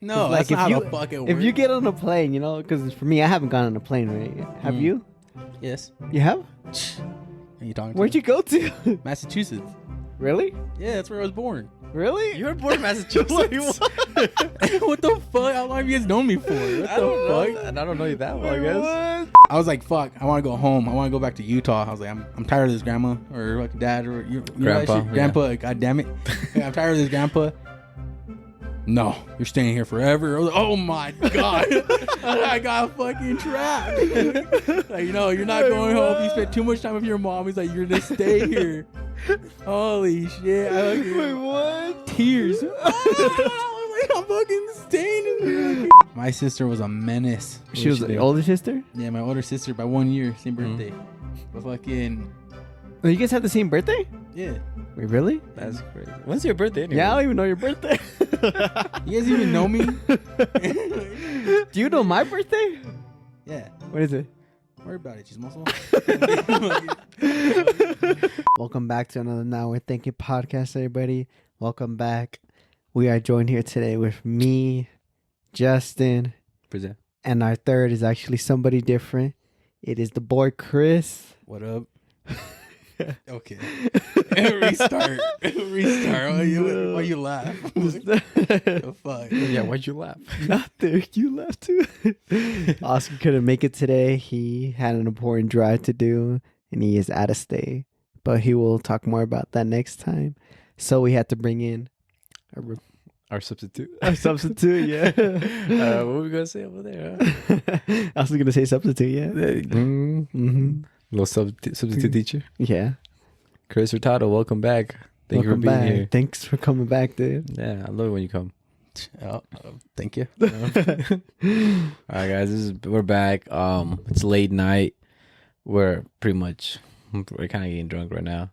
No, like, that's not how the fucking works. If you get on a plane, you know, because for me, I haven't gone on a plane, right? Have you? Yes. You have? Are you talking to? Where'd you go to? Massachusetts. Really? Yeah, that's where I was born. Really? You were born in Massachusetts. What the fuck? How long have you guys known me for? What the fuck? I don't know you that well, I guess. What? I was like, fuck, I want to go home. I want to go back to Utah. I was like, I'm tired of this grandma or like dad or you know that Grandpa, shit? Grandpa, like, god damn it. I'm tired of this grandpa. No, you're staying here forever. I was like, oh my god. I got fucking trapped. Like, you know, you're not going home. You spent too much time with your mom. He's like, you're gonna stay here. Holy shit. Wait, what? Tears. I'm fucking staying in here. My sister was a menace. She was the older sister? Yeah, my older sister by 1 year, same birthday. But fucking Oh, you guys have the same birthday? yeah. Wait, really? That's crazy. When's your birthday anyway? Yeah, I don't even know your birthday. You guys even know me? Do you know my birthday? Yeah. What is it? Don't worry about it, chismoso. Welcome back to another Now We're Thinking podcast, everybody. Welcome back. We are joined here today with me, Justin, Present. and our third is actually somebody different. It is the boy Chris. What up? Okay. Restart. Why you laugh? The fuck? Yeah, why'd you laugh? Not there. You left too. Oscar couldn't make it today. He had an important drive to do, and he is out of state. But he will talk more about that next time. So we had to bring in Our substitute. a substitute. Yeah. What were we gonna say over there? Huh? I was gonna say substitute. Yeah. Mm-hmm. Little substitute teacher. Yeah. Chris Hurtado, welcome back. Thank you for Welcome being back. here. Thanks for coming back, dude. Yeah, I love it when you come. Oh, thank you. All right, guys, we're back. It's late night. We're kind of getting drunk right now.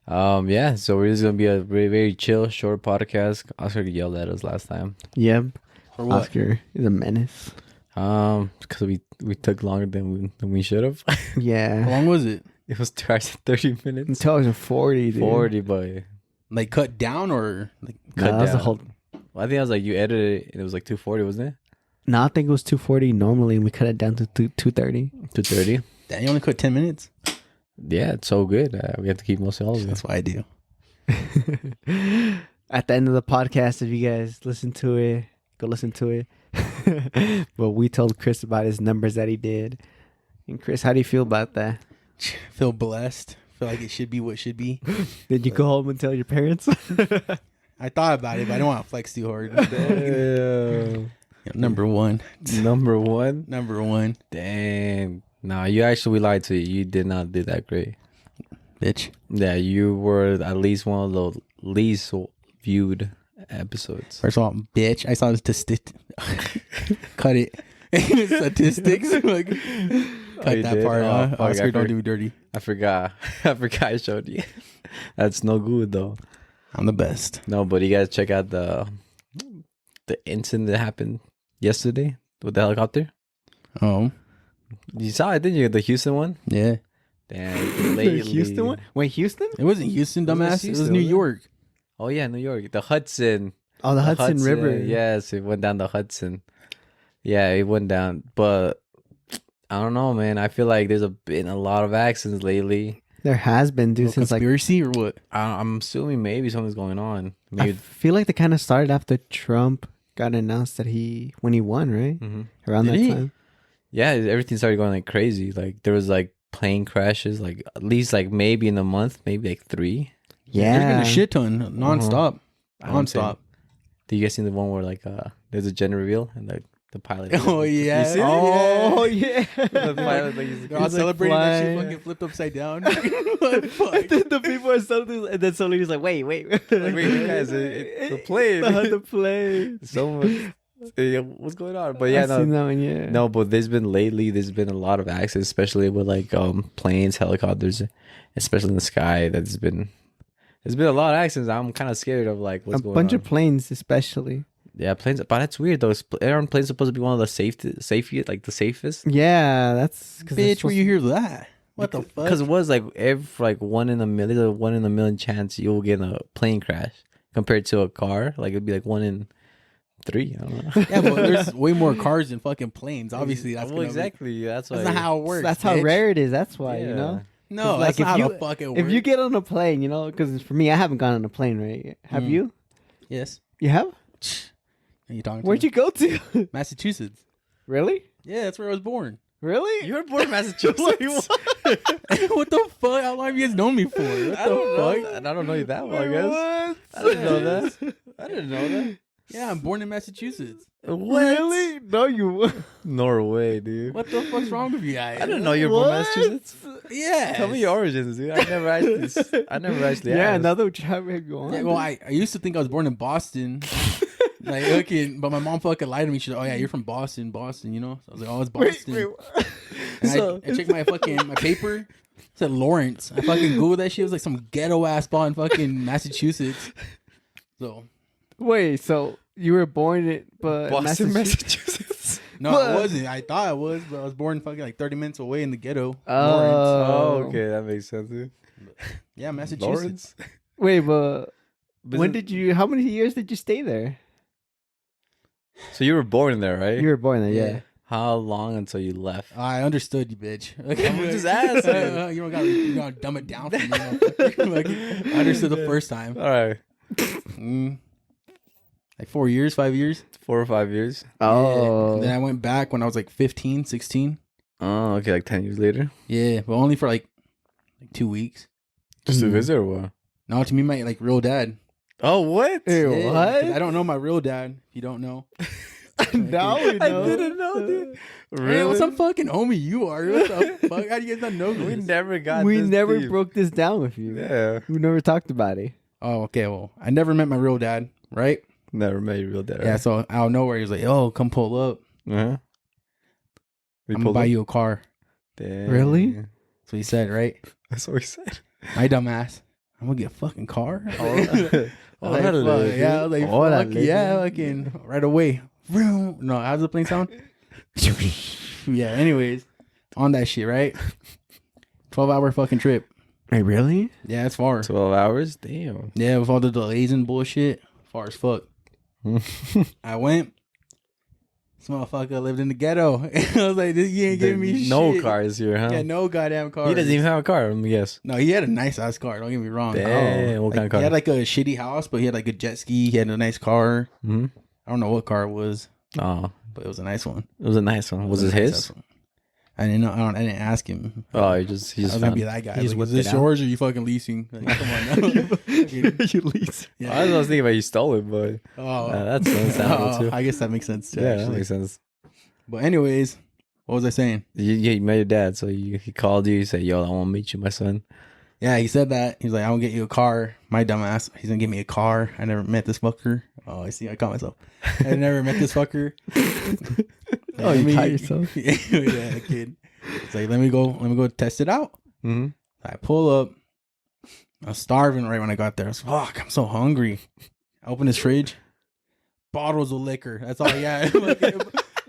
Yeah, so we're just gonna be a very, very chill, short podcast. Oscar yelled at us last time. Yep. For what? Oscar is a menace. Because we took longer than we should have. How Yeah. long was it? It was 2 hours and 30 minutes. Until I was 40, dude. 40, but Like cut down or like cut That was the down. whole. Well, I think I was like, you edited it and it was like 240, wasn't it? No, I think it was 240 normally, and we cut it down to 230. 230. damn, you only cut 10 minutes? Yeah, it's so good. We have to keep most of all of it. That's what I do. At the end of the podcast, if you guys listen to it, go listen to it. But we told Chris about his numbers that he did. And Chris, how do you feel about that? Feel blessed. Feel like it should be what should be. Did you go home and tell your parents? I thought about it, but I don't want to flex too hard. Damn. Number one. Number one? Number one. Dang. Nah, you actually lied to you. You did not do that great. Bitch. Yeah, you were at least one of the least viewed episodes. First of all, bitch. I saw the statistics. Cut it. Statistics. Like, cut you that did? part. Oh, fuck, Oscar, don't do me dirty. I forgot. I showed you. That's no good though. I'm the best. No, but you guys check out the incident that happened yesterday with the helicopter. Oh, You saw it, didn't you? The Houston one. yeah. Damn. The Houston one? Wait, Houston? It wasn't Houston, It was dumbass. It was Houston, New wasn't it? York. Oh yeah, New York. The Hudson. Oh, the Hudson River. Yes, it went down the Hudson. Yeah, it went down. But I don't know, man. I feel like there's been a lot of accidents lately. There has been, dude, since like... Conspiracy or what? I'm assuming maybe something's going on. I Maybe. feel like they kind of started after Trump got announced that when he won, right? Around Did that he? time. Yeah, everything started going like crazy. Like there was like plane crashes, like at least like maybe in a month, maybe like 3. Yeah. There's been a shit ton, nonstop. I don't think- Nonstop. Did you guys see the one where like there's a gender reveal and the pilot? Oh, yeah. You see it? Oh, yeah. The pilot, like, They're all He's, like, celebrating that shit flying. fucking flipped upside down. What the fuck? And then the people are something, and then somebody's like, wait. Like, wait, you guys, it's the plane. The plane. So much. What's going on? But yeah, I've seen that one, yeah. no, but there's been a lot of accidents, especially with like planes, helicopters, especially in the sky. There's been a lot of accidents. I'm kind of scared of like what's A going bunch on. of planes, especially. Yeah, planes, but that's weird though. Aren't planes supposed to be one of the safest, like the safest? Yeah, that's... Bitch, where you hear that? What the fuck? Because it was like one in a million chance you'll get in a plane crash compared to a car. Like it'd be like 1 in 3. I don't know. Yeah, but there's way more cars than fucking planes. Obviously, that's well, gonna exactly. That's why. That's not how it works. That's how bitch. rare it is. That's why, you Yeah. know? No, Like, that's not if how you- the fuck it works. If you get on a plane, you know, because for me, I haven't gone on a plane, right? Have Mm. you? yes, You have? are you talking? Where'd to you go to? Massachusetts. Really? Yeah, that's where I was born. Really? You were born in Massachusetts. What the fuck? How long have you guys known me for? What the I don't know. fuck? And I don't know you that well. I Wait, guess. what? I didn't know that. I didn't know that. Yeah, I'm born in Massachusetts. What? Really? No, you. Norway, dude. What the fuck's wrong with you guys? I didn't know you were born in What? Massachusetts. Yeah. Tell me your origins, dude. I never actually Yeah, asked. another job have you on. Yeah, well, I used to think I was born in Boston. Like, okay, but my mom fucking lied to me. She's like, oh, yeah, you're from Boston, you know? So I was like, oh, it's Boston. Wait. And So- I checked my paper. It said Lawrence. I fucking Googled that shit. It was like some ghetto ass spot in fucking Massachusetts. So, Wait, so you were born in but Boston, Massachusetts? Massachusetts. no, What? I wasn't. I thought I was, but I was born fucking like 30 minutes away in the ghetto. Lawrence. Oh, okay, that makes sense, dude. Yeah, Massachusetts. Lawrence. Wait, but But when isn't- did you? How many years did you stay there? So you were born there, right? You were born there, yeah. How long until you left? I understood you, bitch. I'm just asking. You don't gotta dumb it down for me. Like, I understood the first time. All right, Like 4 years, 5 years. 4 or 5 years. Oh, Yeah. And then I went back when I was like 15, 16. Oh, okay, like 10 years later. Yeah, but only for like 2 weeks. Just to Mhm. visit or what? No, to me, my like real dad. Oh, what? Ew. Yeah, What? 'cause I don't know my real dad. If you don't know, now we I know. didn't know, dude. Hey, what some fucking homie you are? What the fuck? How do you guys not know We this? never got. We this never deep. broke this down with you. Yeah, We never talked about it. Oh, okay. Well, I never met my real dad, right? never met your real dad. Yeah. So out of nowhere, he was like, "Oh, come pull up. Uh-huh. I'm gonna buy you a car." Damn. Really? That's what he said, right? That's what he said. My dumb ass. I'm gonna get a fucking car. Oh, Like, that'll fuck, do, yeah, I was like, Órale, fuck, yeah, dude. fucking right away. Vroom. No, how's the plane sound? Yeah. Anyways, on that shit, right? 12-hour fucking trip. Hey, really? Yeah, it's far. 12 hours? Damn. Yeah, with all the delays and bullshit, far as fuck. I went. This motherfucker lived in the ghetto. I was like, you ain't giving me no shit. cars here, huh? Yeah, no goddamn car. He doesn't even have a car, let me guess. No, he had a nice ass car. Don't get me wrong. Damn, what kind of car? He had like a shitty house, but he had like a jet ski. He had a nice car. Mm-hmm. I don't know what car it was, Oh, but it was a nice one. it was a nice one. Was a it nice his? ass one. I didn't know. I didn't ask him. Oh, he I just was gonna be that guy. he just Like, is whipped this it out. yours or you fucking leasing? Like, come on now. You lease. Yeah. I was thinking about you stole it, but Oh, that's understandable too. I guess that makes sense too. Yeah, that actually. makes sense. But anyways, what was I saying? You met your dad, so he called you. He said, "Yo, I want to meet you, my son." Yeah, he said that. He's like, I will get you a car. My dumbass. He's gonna give me a car. I never met this fucker. Oh, I see. I caught myself. I never met this fucker. Oh, you caught yourself? Yeah, kid. It's like, let me go test it out. Mm-hmm. I pull up. I was starving right when I got there. I was fuck, I'm so hungry. I open his fridge. Bottles of liquor. That's all he had.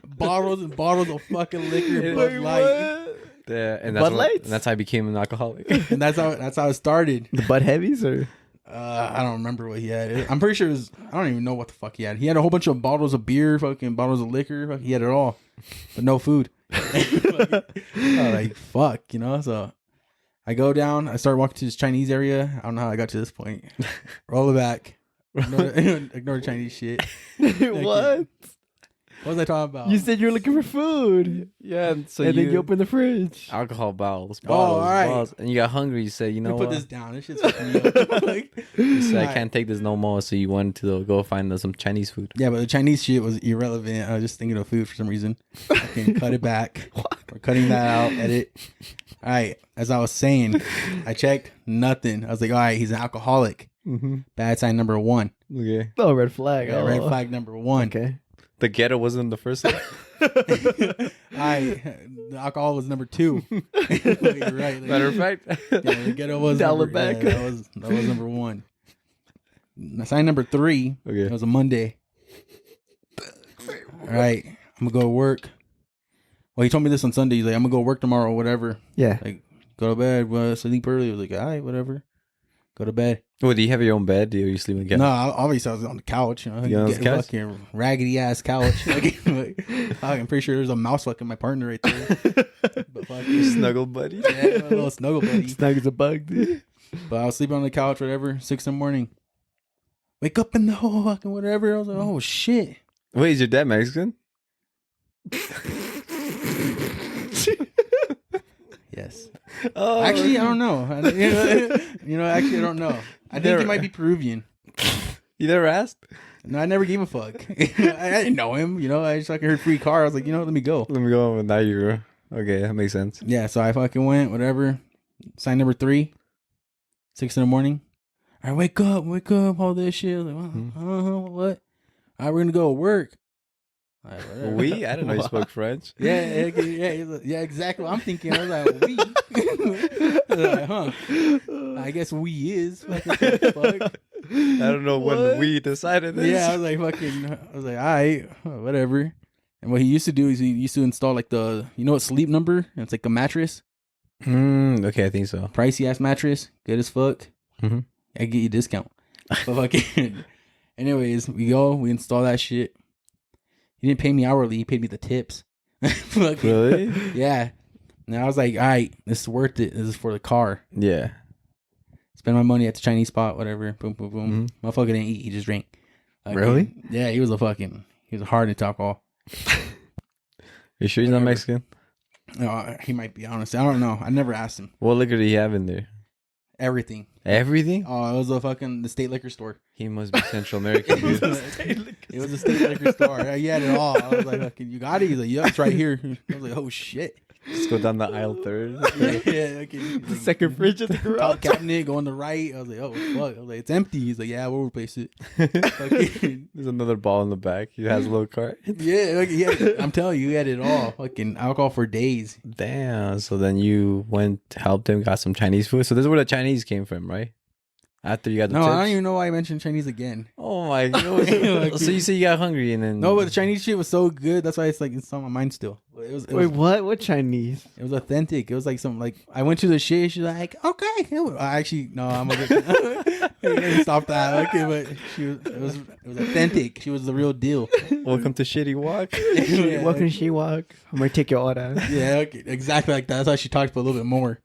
Bottles and bottles of fucking liquor. Bud Light. Yeah, and Bud Lights? and that's how I became an alcoholic. And that's how it started. The Bud Heavies or? I don't remember what he had. I'm pretty sure it was. I don't even know what the fuck he had. He had a whole bunch of bottles of beer, fucking bottles of liquor. He had it all, but no food. I was like, fuck, you know. So I go down. I start walking to this Chinese area. I don't know how I got to this point. Roll it back. Ignore the Chinese shit. What? What was I talking about? You said you were looking for food. Yeah, so And then you open the fridge. alcohol bottles, all right. bottles, and you got hungry. You said, "You know Let me put what? this down. This shit's fucking me up. Like, You said, I alright. can't take this no more." So you wanted to go find some Chinese food. Yeah, but the Chinese shit was irrelevant. I was just thinking of food for some reason. I can cut it back. We're cutting that out. Edit. All right. As I was saying, I checked nothing. I was like, all right, he's an alcoholic. Mm-hmm. Bad sign number one. Okay. Oh, red flag. Yeah, Oh. red flag number one. Okay. The ghetto wasn't the first one. All right. The alcohol was number two. You're right. Matter of fact, Yeah, the ghetto was Dial number, it back. yeah, that was number one. Sign number three. Okay. It was a Monday. All right. I'm gonna go to work. Well, he told me this on Sunday. He's like, I'm gonna go work tomorrow or whatever. Yeah. Like, go to bed, sleep early. I was like, all right, whatever. go to bed. Well, do you have your own bed? Do you sleep on the couch? No, obviously I was on the couch. You know, You on the get a couch? fucking raggedy ass couch. I'm pretty sure there's a mouse fucking my partner right there. But fucking Snuggle buddy. yeah, a little snuggle buddy. Snug as a bug, dude. But I was sleeping on the couch, whatever. 6 in the morning. Wake up in the whole fucking whatever. I was like, oh shit. Wait, is your dad Mexican? Yes. Oh, Actually, I don't know. Actually, I don't know. I think he might be Peruvian. You never asked? No, I never gave a fuck. I didn't know him. I just fucking heard free car. I was like, let me go. Let me go. Now you're okay. That makes sense. Yeah, so I fucking went, whatever. Sign number 3, 6 in the morning. All right, wake up, all this shit. I was like, what? All right, we're gonna go to work. All right, whatever. We? I didn't know you spoke French. Yeah, exactly what I'm thinking. I was like, we. I was like, huh? I guess we is. What the fuck? I don't know when we decided this. Yeah, I was like, all right, whatever. And what he used to do is he used to install like what Sleep Number? And it's like a mattress. Okay, I think so. Pricey ass mattress, good as fuck. Mhm. I get you a discount. But fucking, anyways, we install that shit. He didn't pay me hourly. He paid me the tips. Fucking, Really? yeah. And I was like, all right, this is worth it. This is for the car. Yeah. Spend my money at the Chinese spot, whatever. Boom, boom, boom. Motherfucker didn't eat. He just drank. Really? Yeah, he was hard into alcohol. You sure he's not Mexican? No, he might be, honestly. I don't know. I never asked him. What liquor do you have in there? Everything. Everything? Oh, it was the state liquor store. He must be Central American, dude. It was a state liquor store. He had it all. I was like, fucking, you got it? He's like, yeah, it's right here. I was like, oh, shit. Just go down the aisle third. Yeah. The second fridge at the Top garage. cabinet, go on the right. I was like, oh, fuck. I was like, it's empty. He's like, yeah, we'll replace it. Fucking, There's another ball in the back. He has a little cart. yeah, I'm telling you, he had it all. Fucking alcohol for days. Damn. So then you went, helped him, got some Chinese food. So this is where the Chinese came from, right? After you got the No, tips? I don't even know why I mentioned Chinese again. Oh my god. So you say you got hungry and then... No, but the Chinese shit was so good. That's why it's on my mind still. Wait, what? What Chinese? It was authentic. It was like some I went to the shit. She's like, okay. Actually, no, I'm gonna stop that. Okay, but it was authentic. She was the real deal. Welcome to Shitty Walk. Yeah. Welcome, she walk. I'm gonna take your order. Yeah, okay, exactly like that. That's how she talked for a little bit more.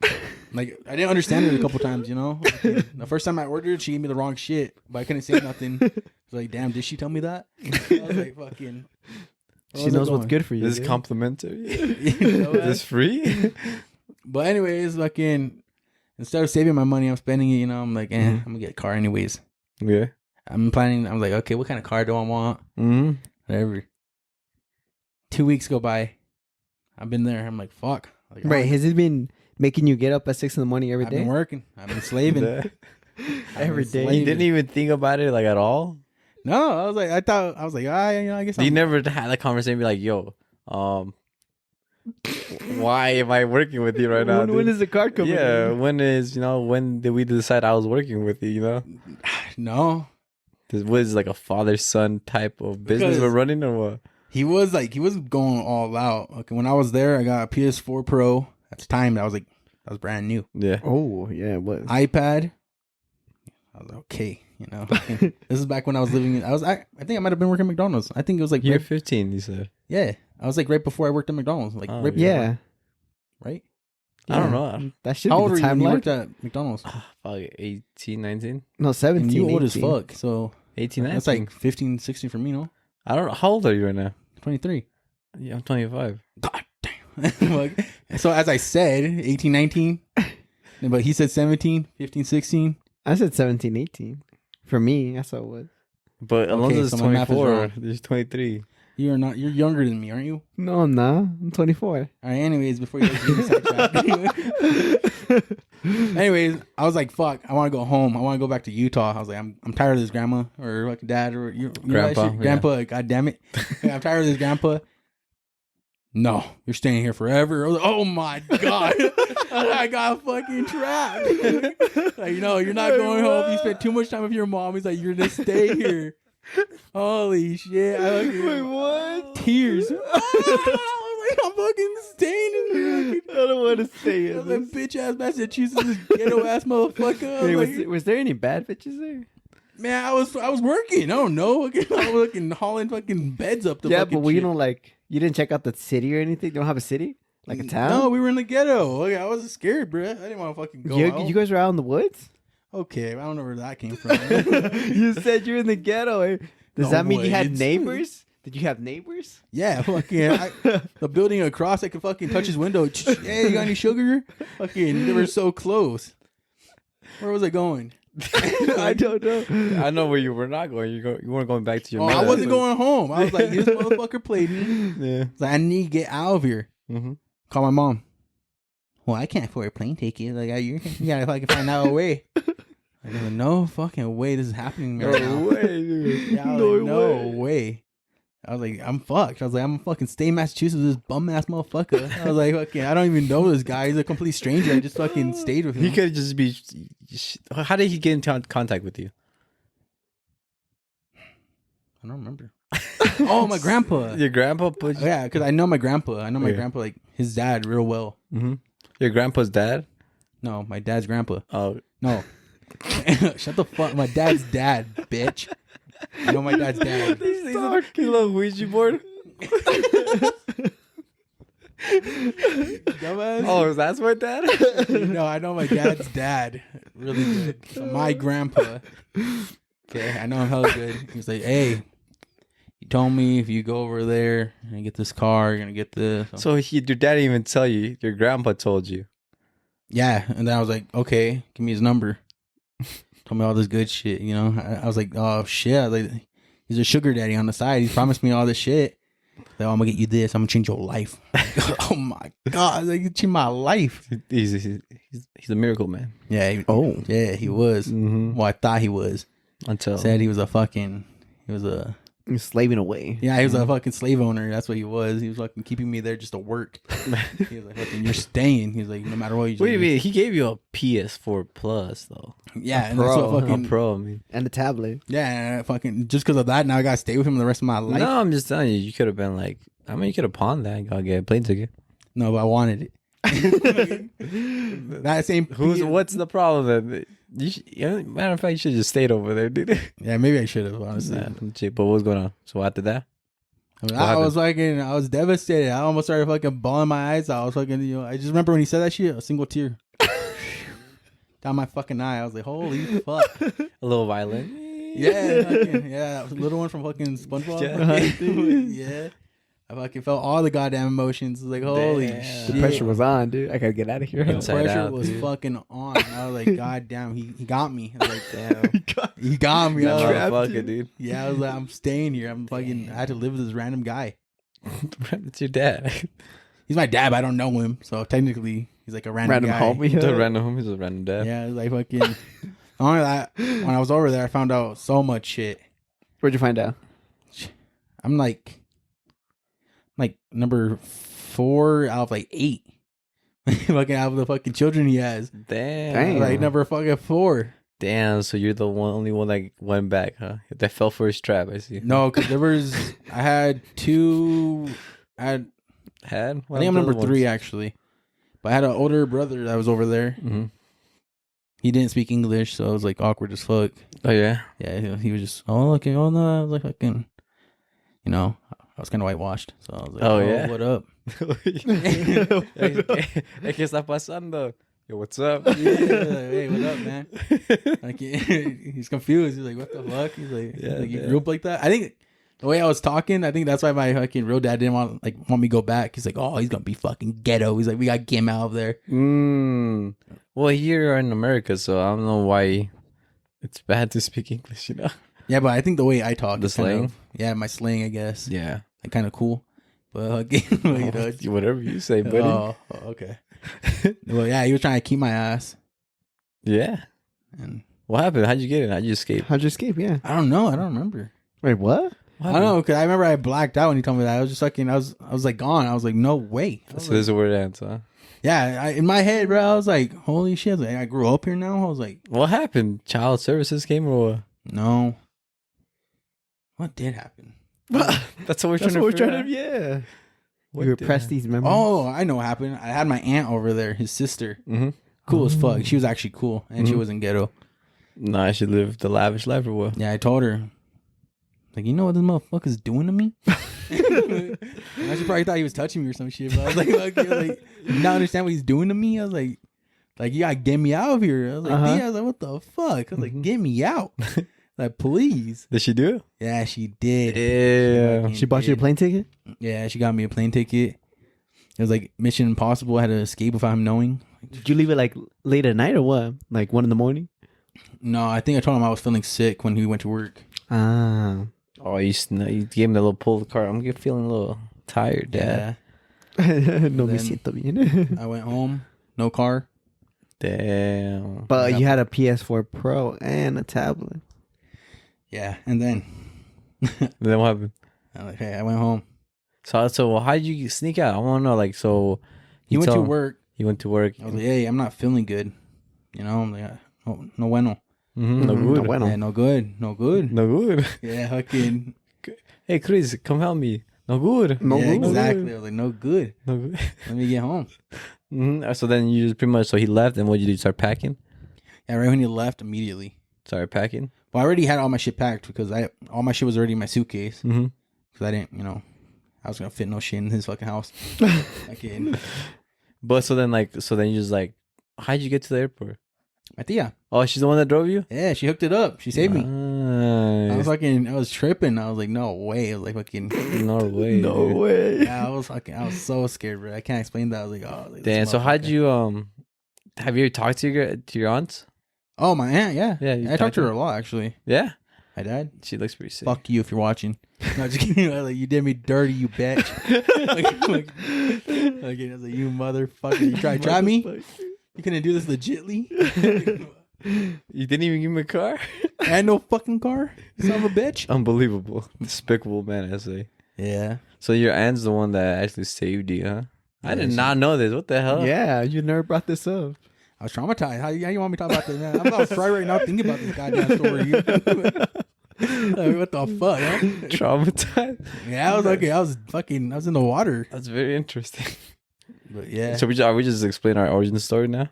Like I didn't understand her a couple times, the first time I ordered, she gave me the wrong shit, but I couldn't say nothing. I was like, damn, did she tell me that? I was like, fucking. She knows what's good for you. This is dude. complimentary. You know Is this free? But anyways, fucking, instead of saving my money, I'm spending it. I'm like, I'm gonna get a car anyways. Yeah. I'm like, okay, what kind of car do I want? Mm-hmm. Whatever. 2 weeks go by. I've been there. I'm like, fuck. Like, Right? Has it been making you get up at 6 a.m. every I've day? been working. I've been slaving. Every day. You didn't even think about it like at all? No, I was like, I guess. You never had that conversation be like, yo, why am I working with you right now? When is the car coming? Yeah, in? when did we decide I was working with you, No. This was like a father-son type of business Because- we're running or what? He was going all out. Okay, when I was there, I got a PS4 Pro. At the time, that was brand new. Yeah. Oh, yeah, it was. iPad. I was like, okay, this is back when I was living. I think I might have been working at McDonald's. I think it was like You're 15, you said. yeah. I was like right before I worked at McDonald's. Like Oh, right yeah. right. I don't know. That should How be old the were you when you timeline. worked at McDonald's? Probably 18, 19? No, 17. And you old as 18. fuck. So 18, 19. that's like 15, 16 for me, no? I don't know. How old are you right now? 23. Yeah, I'm 25. God damn. Like, so as I said, 18, 19. But he said 17, 15, 16. I said 17, 18. For me, that's how it was. But Alonso's so my math is 24. wrong. There's 23. You're younger than me, aren't you? No, I'm not. I'm 24. All right, anyways, before you get sidetracked. Anyways, I was like, fuck, I want to go home. I want to go back to Utah. I was like, I'm tired of this grandma or like dad or you know that Grandpa, shit? Grandpa, god damn it. I'm tired of this grandpa. No, you're staying here forever. I was like, oh my God. I got fucking trapped. Like, you're not going home. You spent too much time with your mom. He's like, you're going to stay here. Holy shit. Wait, what? Tears. I was like, I'm fucking staying in here. don't want to say I it. was like, bitch ass Massachusetts, this ghetto ass motherfucker. I Hey, was like, was there any bad bitches there? man, I was working. I don't know. I was fucking hauling fucking beds up the Yeah, fucking but we shit. don't like. You didn't check out the city or anything. You don't have a city, like a town. No, we were in the ghetto. Like, I was scared, bro. I didn't want to fucking go out. You guys were out in the woods. Okay, I don't know where that came from. You said you're in the ghetto. Eh? Does No that mean you had woods. neighbors? Did you have neighbors? Yeah, fucking the building across, I could fucking touch his window. Hey, you got any sugar? Fucking, they were so close. Where was I going? I don't know. I know where you were not going. You weren't going back to your. Oh, I mother. wasn't going home. I was like, this motherfucker played me. Yeah. I was like, I need to get out of here. Mm-hmm. Call my mom. Well, I can't afford a plane ticket. Like, you gotta fucking find out a way. I go, no fucking way this is happening right now. No way, dude. Yeah, I was like, no way. I was like, I'm fucked. I was like, I'm fucking stay in Massachusetts with this bum ass motherfucker. I was like, fucking, I don't even know this guy. He's a complete stranger. I just fucking stayed with him. He could just be. How did he get into contact with you? I don't remember. Oh, my grandpa. Your grandpa put you. Yeah, because I know my grandpa. I know my Yeah. grandpa, like his dad, real well. Mm-hmm. Your grandpa's dad. No, my dad's grandpa. Oh, No. Shut the fuck. My dad's dad, bitch. I know my dad's dad. he's a little Ouija board. Dumbass. Oh, that's my dad. No, I know my dad's dad really good. So my grandpa. Okay, I know him hella good. He's like, hey, he told me if you go over there and get this car, you're gonna get this. So your dad didn't even tell you. Your grandpa told you. Yeah, and then I was like, okay, give me his number. Told me all this good shit, you know. I was like, oh shit, I was like, he's a sugar daddy on the side. He promised me all this shit. Like, oh, I'm gonna get you this. I'm gonna change your life. Oh my god, I was like, you changed my life. He's a miracle man. Yeah. He was. Mm-hmm. Well, I thought he was. Until Said he was a You're slaving away. yeah, he was a fucking slave owner. That's what he was. He was fucking keeping me there just to work. He was like, fucking, you're staying. He was like, no matter what you Wait a minute, he gave you a PS4 Plus though. Yeah, and Pro. that's what fucking A Pro, I mean. And a tablet. yeah, and fucking just because of that, now I gotta stay with him the rest of my life. No, I'm just telling you, you could have been like, I mean, you could have pawned that and got get a plane ticket. No, but I wanted it. That same What's the problem then? Matter of fact, you should have just stayed over there, dude. Yeah, maybe I should have honestly. But what's going on? So after that, I mean, What I was I was devastated. I almost started fucking bawling my eyes out. I was fucking, I just remember when he said that shit, a single tear down my fucking eye. I was like, holy fuck. a little violent. Yeah, that was a little one from fucking SpongeBob. Yeah. I fucking felt all the goddamn emotions. I was like, holy Damn. shit. The pressure was on, dude. I gotta get out of here. The Inside pressure out, was dude. fucking on. I was like, god damn, he got me. I was like, damn. He got me. I was like, Motherfucker, dude. yeah, I was like, I'm staying here. I'm fucking, I had to live with this random guy. It's your dad. He's my dad, but I don't know him. So technically, he's like a random guy. homie. The random home is a random dad. Yeah, it's like fucking. Only that, when I was over there, I found out so much shit. Where'd you find out? I'm like number 4 out of like 8. Fucking out of the fucking children he has. Damn. Like number fucking 4. Damn. So you're the only one that went back, huh? That fell for his trap. I see. No, because I had 2. Had. I think I'm number 3 actually. But I had an older brother that was over there. Mm-hmm. He didn't speak English, so it was like awkward as fuck. Oh yeah. Yeah, he was just, oh, okay, oh no, I was like fucking, I was kind of whitewashed, so I was like, Oh, yeah? what up? ¿Qué está pasando? Yo, what's up? Yeah, hey, what up, man? Like, he's confused. He's like, what the fuck? He's like, Yeah, you yeah. grew up like that? I think the way I was talking, I think that's why my fucking real dad didn't want me to go back. He's like, oh, he's gonna be fucking ghetto. He's like, we gotta get him out of there. Well, you're in America, so I don't know why it's bad to speak English, you know? Yeah, but I think the way I talk, The is kind slang? of, yeah, my slang, I guess, Yeah. like kind of cool. But Whatever you say, buddy. oh, okay. Well, yeah, he was trying to keep my ass, Yeah. and What happened? How'd you get it? How'd you escape? How'd you escape? Yeah. I don't know. I don't remember. Wait, what? I don't know, because I remember I blacked out when he told me that. I was just fucking, I was like gone. I was like, no way. I was So like, this is where it ends, huh? yeah, in my head, bro, I was like, holy shit. I was like, I grew up here now. I was like, What happened? Child services came or what? no. What did happen? That's what we're That's trying what we're to trying figure to. Yeah. You repressed these memories. Oh, I know what happened. I had my aunt over there, his sister. Mm-hmm. Cool as fuck. She was actually cool, and she wasn't ghetto. Nah, I should live the lavish life or what? Yeah, I told her, like, you know what this motherfucker's doing to me? I she probably thought he was touching me or some shit. But I was like, okay, you not understand what he's doing to me? I was like, you gotta get me out of here. I was like, yeah, I was like, what the fuck? I was like, get me out. Like, please. Did she do it? Yeah, she did. Yeah. She bought you a plane ticket? Yeah, she got me a plane ticket. It was like Mission Impossible. I had to escape without him knowing. Did you leave it like late at night or what? Like 1 a.m? No, I think I told him I was feeling sick when he went to work. Ah. Oh, you gave him the little pull of the car. I'm feeling a little tired, Dad. No me Then- siento bien. I went home, no car. Damn. But you had a PS4 Pro and a tablet. Yeah, and then Then what happened? I'm like, hey, I went home. So how did you sneak out? I want to know. Like, so He went tell to him- work. He went to work. I was like, hey, I'm not feeling good. You know, I'm like, no bueno. No No good. bueno. Yeah, no good. No good. No good. Yeah, fucking. Hey, Chris, come help me. No good. No Yeah, good. exactly. I was like, no good. No good. Let me get home. So then you just pretty much, so he left, and what did you do? Start packing? Yeah, right when he left, immediately. Started packing? Well, I already had all my shit packed because all my shit was already in my suitcase. Mm-hmm. Because I didn't, I was gonna fit no shit in his fucking house. Fucking But so then you just like, how'd you get to the airport? my tia. Oh, she's the one that drove you? Yeah, she hooked it up. She saved me. I was Nice. I was tripping. I was like, no way. I was like, fucking. No way. No dude. way. Yeah, I was so scared, bro. I can't explain that. I was like, oh. Like, this Damn. So how'd motherfucker. you have you ever talked to your aunts? Oh, my aunt. Yeah. Yeah, you I talked to her her? a lot actually. Yeah. My dad. She looks pretty sick. Fuck you if you're watching. No, just kidding. I was like, you did me dirty, you bitch. I was like, you motherfucker. You try to trap me? You couldn't do this legitly? You didn't even give him a car? And no fucking car? Son of a bitch. Unbelievable. Despicable man, I say. Yeah. So your aunt's the one that actually saved you, huh? I Yeah, did she- not know this. What the hell? Yeah, you never brought this up. I was traumatized. How you want me to talk about this, man? I'm about to cry right now thinking about this goddamn story. Like, what the fuck, huh? Traumatized. Yeah, I was okay. I was in the water. That's very interesting. But yeah, So are we just explain our origin story now?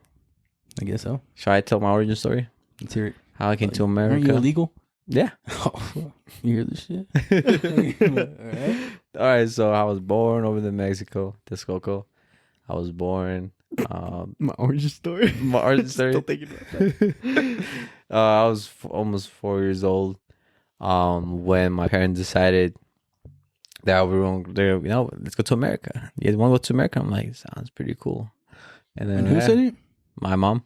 I guess so. Shall I tell my origin story? Let's hear it. How I came to Aren't you America? illegal? Yeah. Oh, you hear this shit? All right. All right. So I was born over in Mexico, Texcoco. I was born. My origin story. My origin story. Still thinking about that. I was almost 4 years old when my parents decided that we were going, let's go to America. You guys want to go to America? I'm like, sounds pretty cool. And then And who said it? my mom.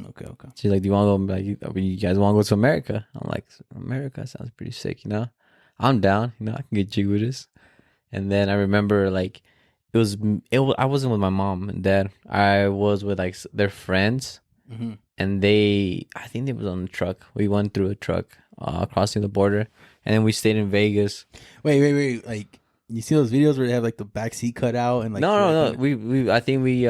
Okay. She's like, do you want to go? Like, you guys want to go to America? I'm like, America sounds pretty sick, I'm down, I can get jig with this. And then I remember like, I wasn't with my mom and dad. I was with like their friends. Mm-hmm. And I think they was on the truck. We went through a truck crossing the border, and then we stayed in Vegas. Wait. Like, you see those videos where they have like the back seat cut out and like No. I think we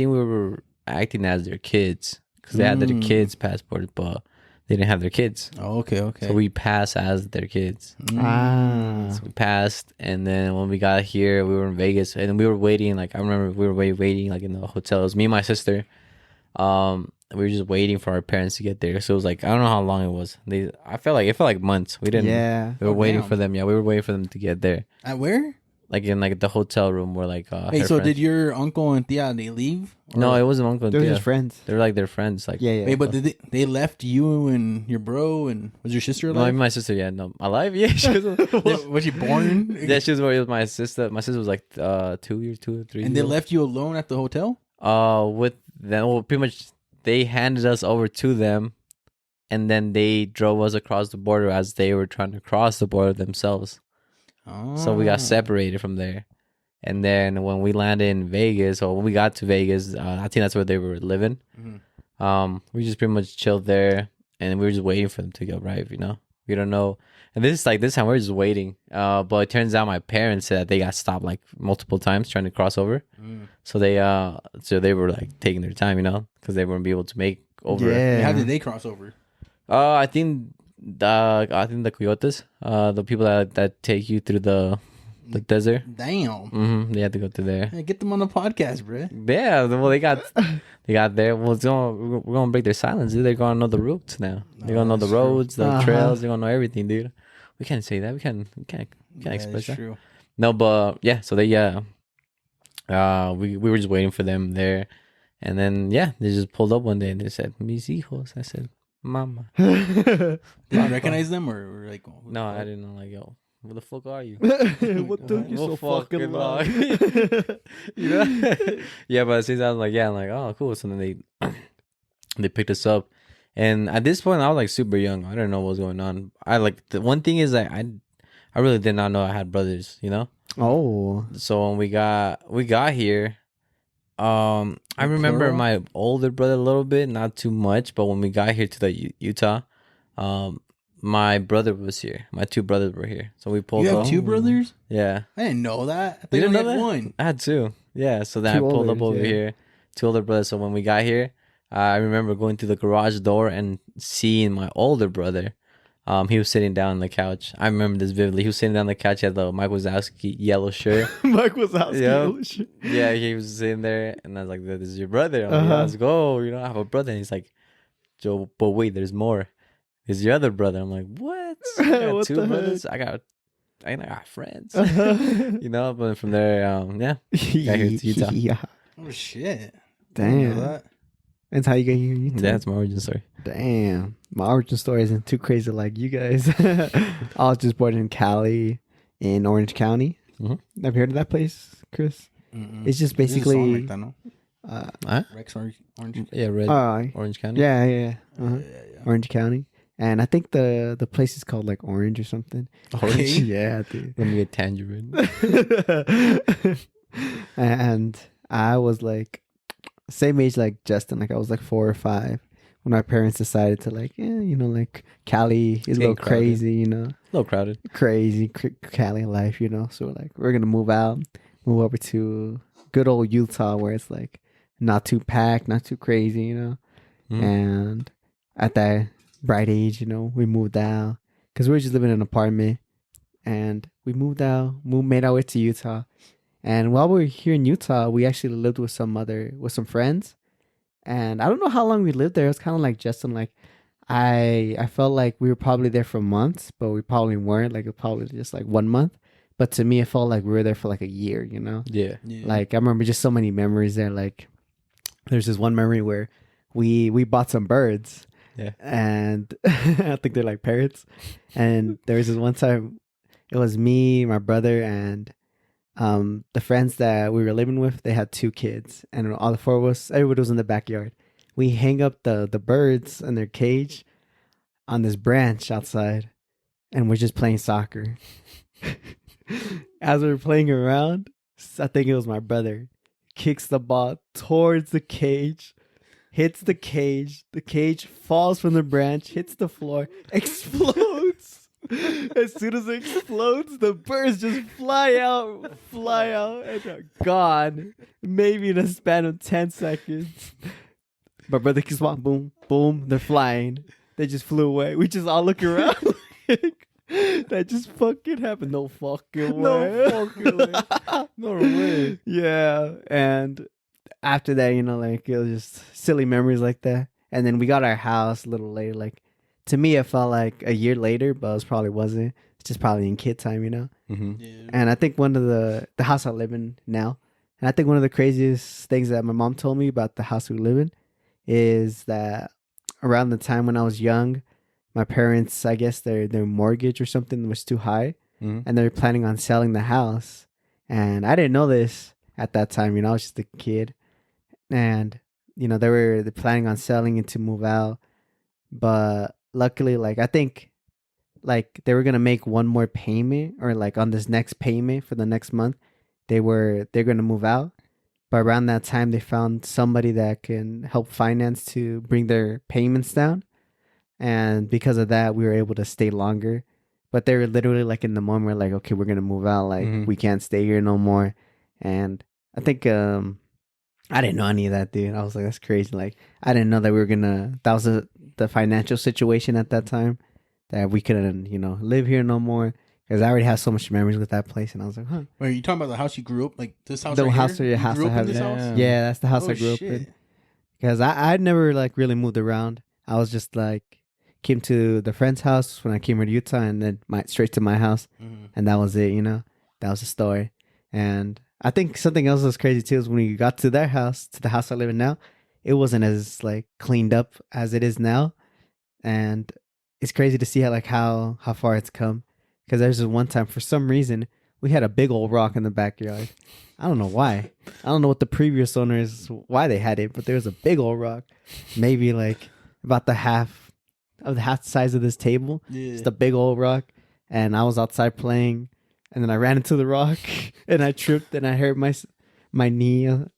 were acting as their kids because they had their kids' passports, but they didn't have their kids. Oh, okay. So we passed as their kids. Ah. So we passed, and then when we got here, we were in Vegas, and we were waiting. Like I remember, we were waiting like in the hotel. It was me and my sister. We were just waiting for our parents to get there. So it was like, I don't know how long it was. It felt like months. We didn't. Yeah. We were waiting damn. for them. Yeah, we were waiting for them to get there. At where? Like in like the hotel room where like. Hey, her so friends- did your uncle and tia they leave? No, it wasn't uncle. They're Yeah. just friends. They were like their friends. Like Yeah, yeah. Wait, but did they left you and your bro and was your sister no, alive? even my sister. Yeah, no, alive. Yeah, she was. Was she born? Yeah, she was with my sister. My sister was like 2 or 3 And they years old. left you alone at the hotel? With them, well, pretty much they handed us over to them, and then they drove us across the border as they were trying to cross the border themselves. Oh. So we got separated from there. And then when we landed in Vegas, or when we got to Vegas, I think that's where they were living. Mhm. We just pretty much chilled there, and we were just waiting for them to arrive. We don't know. And this time we're just waiting. But it turns out my parents said that they got stopped like multiple times trying to cross over. Mm. So they were like taking their time, because they wouldn't be able to make over. Yeah. How did they cross over? I think the coyotes, the people that take you through the the desert. Damn. They had to go to there. Hey, get them on the podcast, bro. Yeah, well, they got there. Well, we're gonna break their silence, dude. They're gonna know the routes now. They're gonna know the that's true. roads, the trails. They're gonna know everything, dude. We can't say that. We can't express That's that. true. No, but yeah. So they we were just waiting for them there, and then they just pulled up one day and they said mis hijos. I said mama. Did you recognize them or like? No, I didn't know. Like, yo, where the fuck are you? What took you so fucking long? You know? Yeah, but since I was like, I'm like, oh, cool. So then they picked us up, and at this point, I was like super young. I didn't know what was going on. I like the one thing is that I really did not know I had brothers. You know. Oh. So when we got here, I remember my older brother a little bit, not too much, but when we got here to the Utah, my brother was here. My two brothers were here. So we pulled up. You have two brothers? Yeah. I didn't know that. I thought You you didn't only know had that? one. I had two. Yeah. So then Two I pulled up olders, over yeah. here. Two older brothers. So when we got here, I remember going through the garage door and seeing my older brother. He was sitting down on the couch. I remember this vividly. He was sitting down on the couch. He had the Mike Wazowski yellow shirt. Mike Wazowski. Yep. Yeah, he was sitting there, and I was like, "This is your brother." I'm like, yeah, let's go. You know, I have a brother. And he's like, "Joe, but wait, there's more. It's your other brother." I'm like, "What? I got What two the brothers. I got friends." You know. But from there, got here to Utah. Yeah. Oh shit! Didn't know Damn. that. That's how you get here. Utah. That's my origin story. Damn. My origin story isn't too crazy like you guys. I was just born in Cali, in Orange County. Mhm. Have you heard of that place, Chris? Mm-mm. It's just There's a song basically. like that, no? Rex Orange. Yeah, red Orange County. Yeah. Uh-huh. Yeah. Orange County. And I think the place is called like Orange or something. Orange. Yeah, dude. Let me get tangerine. And I was like same age like Justin, like I was like 4 or 5 when my parents decided to like, like Cali is a little crowded. crazy, A little crowded. crazy Cali life, So we're like, we're gonna move over to good old Utah where it's like not too packed, not too crazy, Mhm. And at that bright age, we moved out because we were just living in an apartment, and we moved out, made our way to Utah. And while we were here in Utah, we actually lived with some friends. And I don't know how long we lived there. It was kind of like Justin, like I felt like we were probably there for months, but we probably weren't. Like it was probably just like 1 month. But to me, it felt like we were there for like a year, Yeah. Like I remember just so many memories there. Like there's this one memory where we bought some birds. Yeah. And I think they're like parrots. And there was this one time, it was me, my brother, and the friends that we were living with, they had 2 kids, and all the 4 of us, everybody was in the backyard. We hang up the birds in their cage on this branch outside, and we're just playing soccer. As we were playing around, I think it was my brother, kicks the ball towards the cage, hits the cage falls from the branch, hits the floor, explodes. As soon as it explodes, the birds just fly out, and they're gone. Maybe in a span of 10 seconds. My brother keeps on, boom, boom, they're flying. They just flew away. We just all look around. That just fucking happened. No fucking way. No fucking way. No way. Yeah. And after that, like it was just silly memories like that. And then we got our house a little later, like. To me, it felt like a year later, but it probably wasn't. It's just probably in kid time, Mm-hmm. Yeah. And I think one of the house I live in now, and I think one of the craziest things that my mom told me about the house we live in is that around the time when I was young, my parents, I guess their mortgage or something was too high, Mm-hmm. and they were planning on selling the house. And I didn't know this at that time. I was just a kid, and they're planning on selling it to move out, but luckily, like I think, like they were gonna make one more payment, or like on this next payment for the next month, they're gonna move out. But around that time, they found somebody that can help finance to bring their payments down, and because of that, we were able to stay longer. But they were literally like in the moment, we're like, okay, we're gonna move out. Like we can't stay here no more. And I think I didn't know any of that, dude. I was like, that's crazy. Like I didn't know that we were gonna. That was the financial situation at that time, that we couldn't, live here no more. because I already have so much memories with that place, and I was like, huh. Wait, are you talking about the house you grew up? Like this house The right house here? or your You house grew I up in have this there. house? Yeah, that's the house Oh, I grew up shit. in. Because I'd never like really moved around. I was just like came to the friend's house when I came here to Utah, and then straight to my house, Mhm. and that was it. You know, that was the story. And I think something else was crazy too is when we got to their house, to the house I live in now, it wasn't as like cleaned up as it is now, and it's crazy to see how far it's come. Because there's this one time for some reason we had a big old rock in the backyard. I don't know why. I don't know what the previous owners why they had it, but there was a big old rock, maybe like about the half size of this table. Yeah. Just a big old rock, and I was outside playing, and then I ran into the rock, and I tripped, and I hurt my knee, and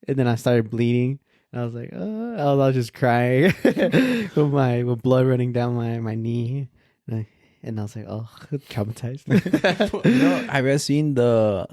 then I started bleeding. And I was like, I was just crying with blood running down my knee, and I was like, oh, traumatized. You know, have you ever seen the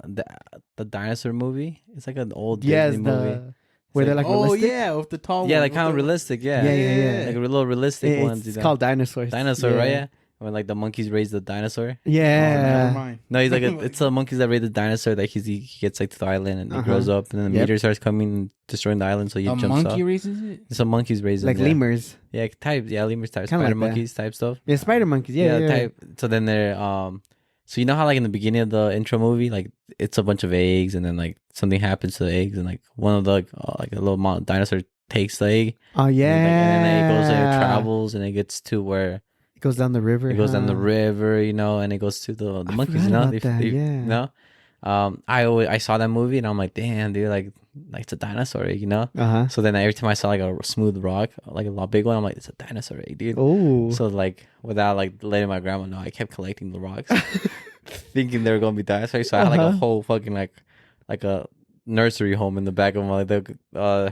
dinosaur movie? It's like an old Yes, Disney movie. where they're like oh realistic. yeah, with the tall Yeah, one, like with kind of the- realistic. Yeah, Yeah. like a little realistic It's, ones. You know? called dinosaurs. Dinosaur, right? Yeah, when like the monkeys raise the dinosaur. Oh, never Yeah. mind. No, he's like it's the monkeys that raise the dinosaur. That he gets like to the island and it grows up, and then the Yep. meteor starts coming, destroying the island. So he A jumps monkey off. raises it. Some monkeys raise Like them, yeah. lemurs. Yeah, type. Yeah, lemurs type, Kinda spider like that. monkeys type stuff. Yeah, spider monkeys. Yeah. type. So then they're so you know how like in the beginning of the intro movie, like it's a bunch of eggs, and then like something happens to the eggs, and like one of the like a little dinosaur takes the egg. Oh yeah. And then it goes and it travels, and it gets to where It goes down the river. it goes down the huh? river, you know, and it goes to the I monkeys, forgot you know. about that, yeah. You know, I saw that movie, and I'm like, damn, dude, like it's a dinosaur egg, you know. So then every time I saw like a smooth rock, like a lot big one, I'm like, it's a dinosaur egg, dude. Oh. So like without like letting my grandma know, I kept collecting the rocks, thinking they were gonna be dinosaurs. So I had like a whole fucking like a nursery home in the back of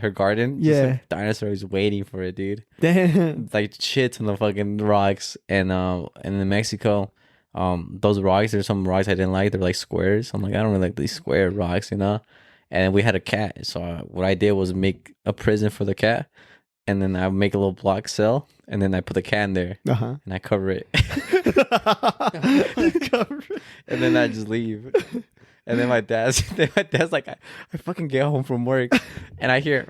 her garden. Just, Yeah. like, dinosaurs waiting for it, dude. Damn. Like shit on the fucking rocks, and in Mexico, those rocks. There's some rocks I didn't like. They're like squares. I'm like, I don't really like these square rocks, you know. And we had a cat, so what I did was make a prison for the cat, and then I make a little block cell, and then I put the cat in there, and I cover it, and then I just leave. And then my dad's like, I fucking get home from work, and I hear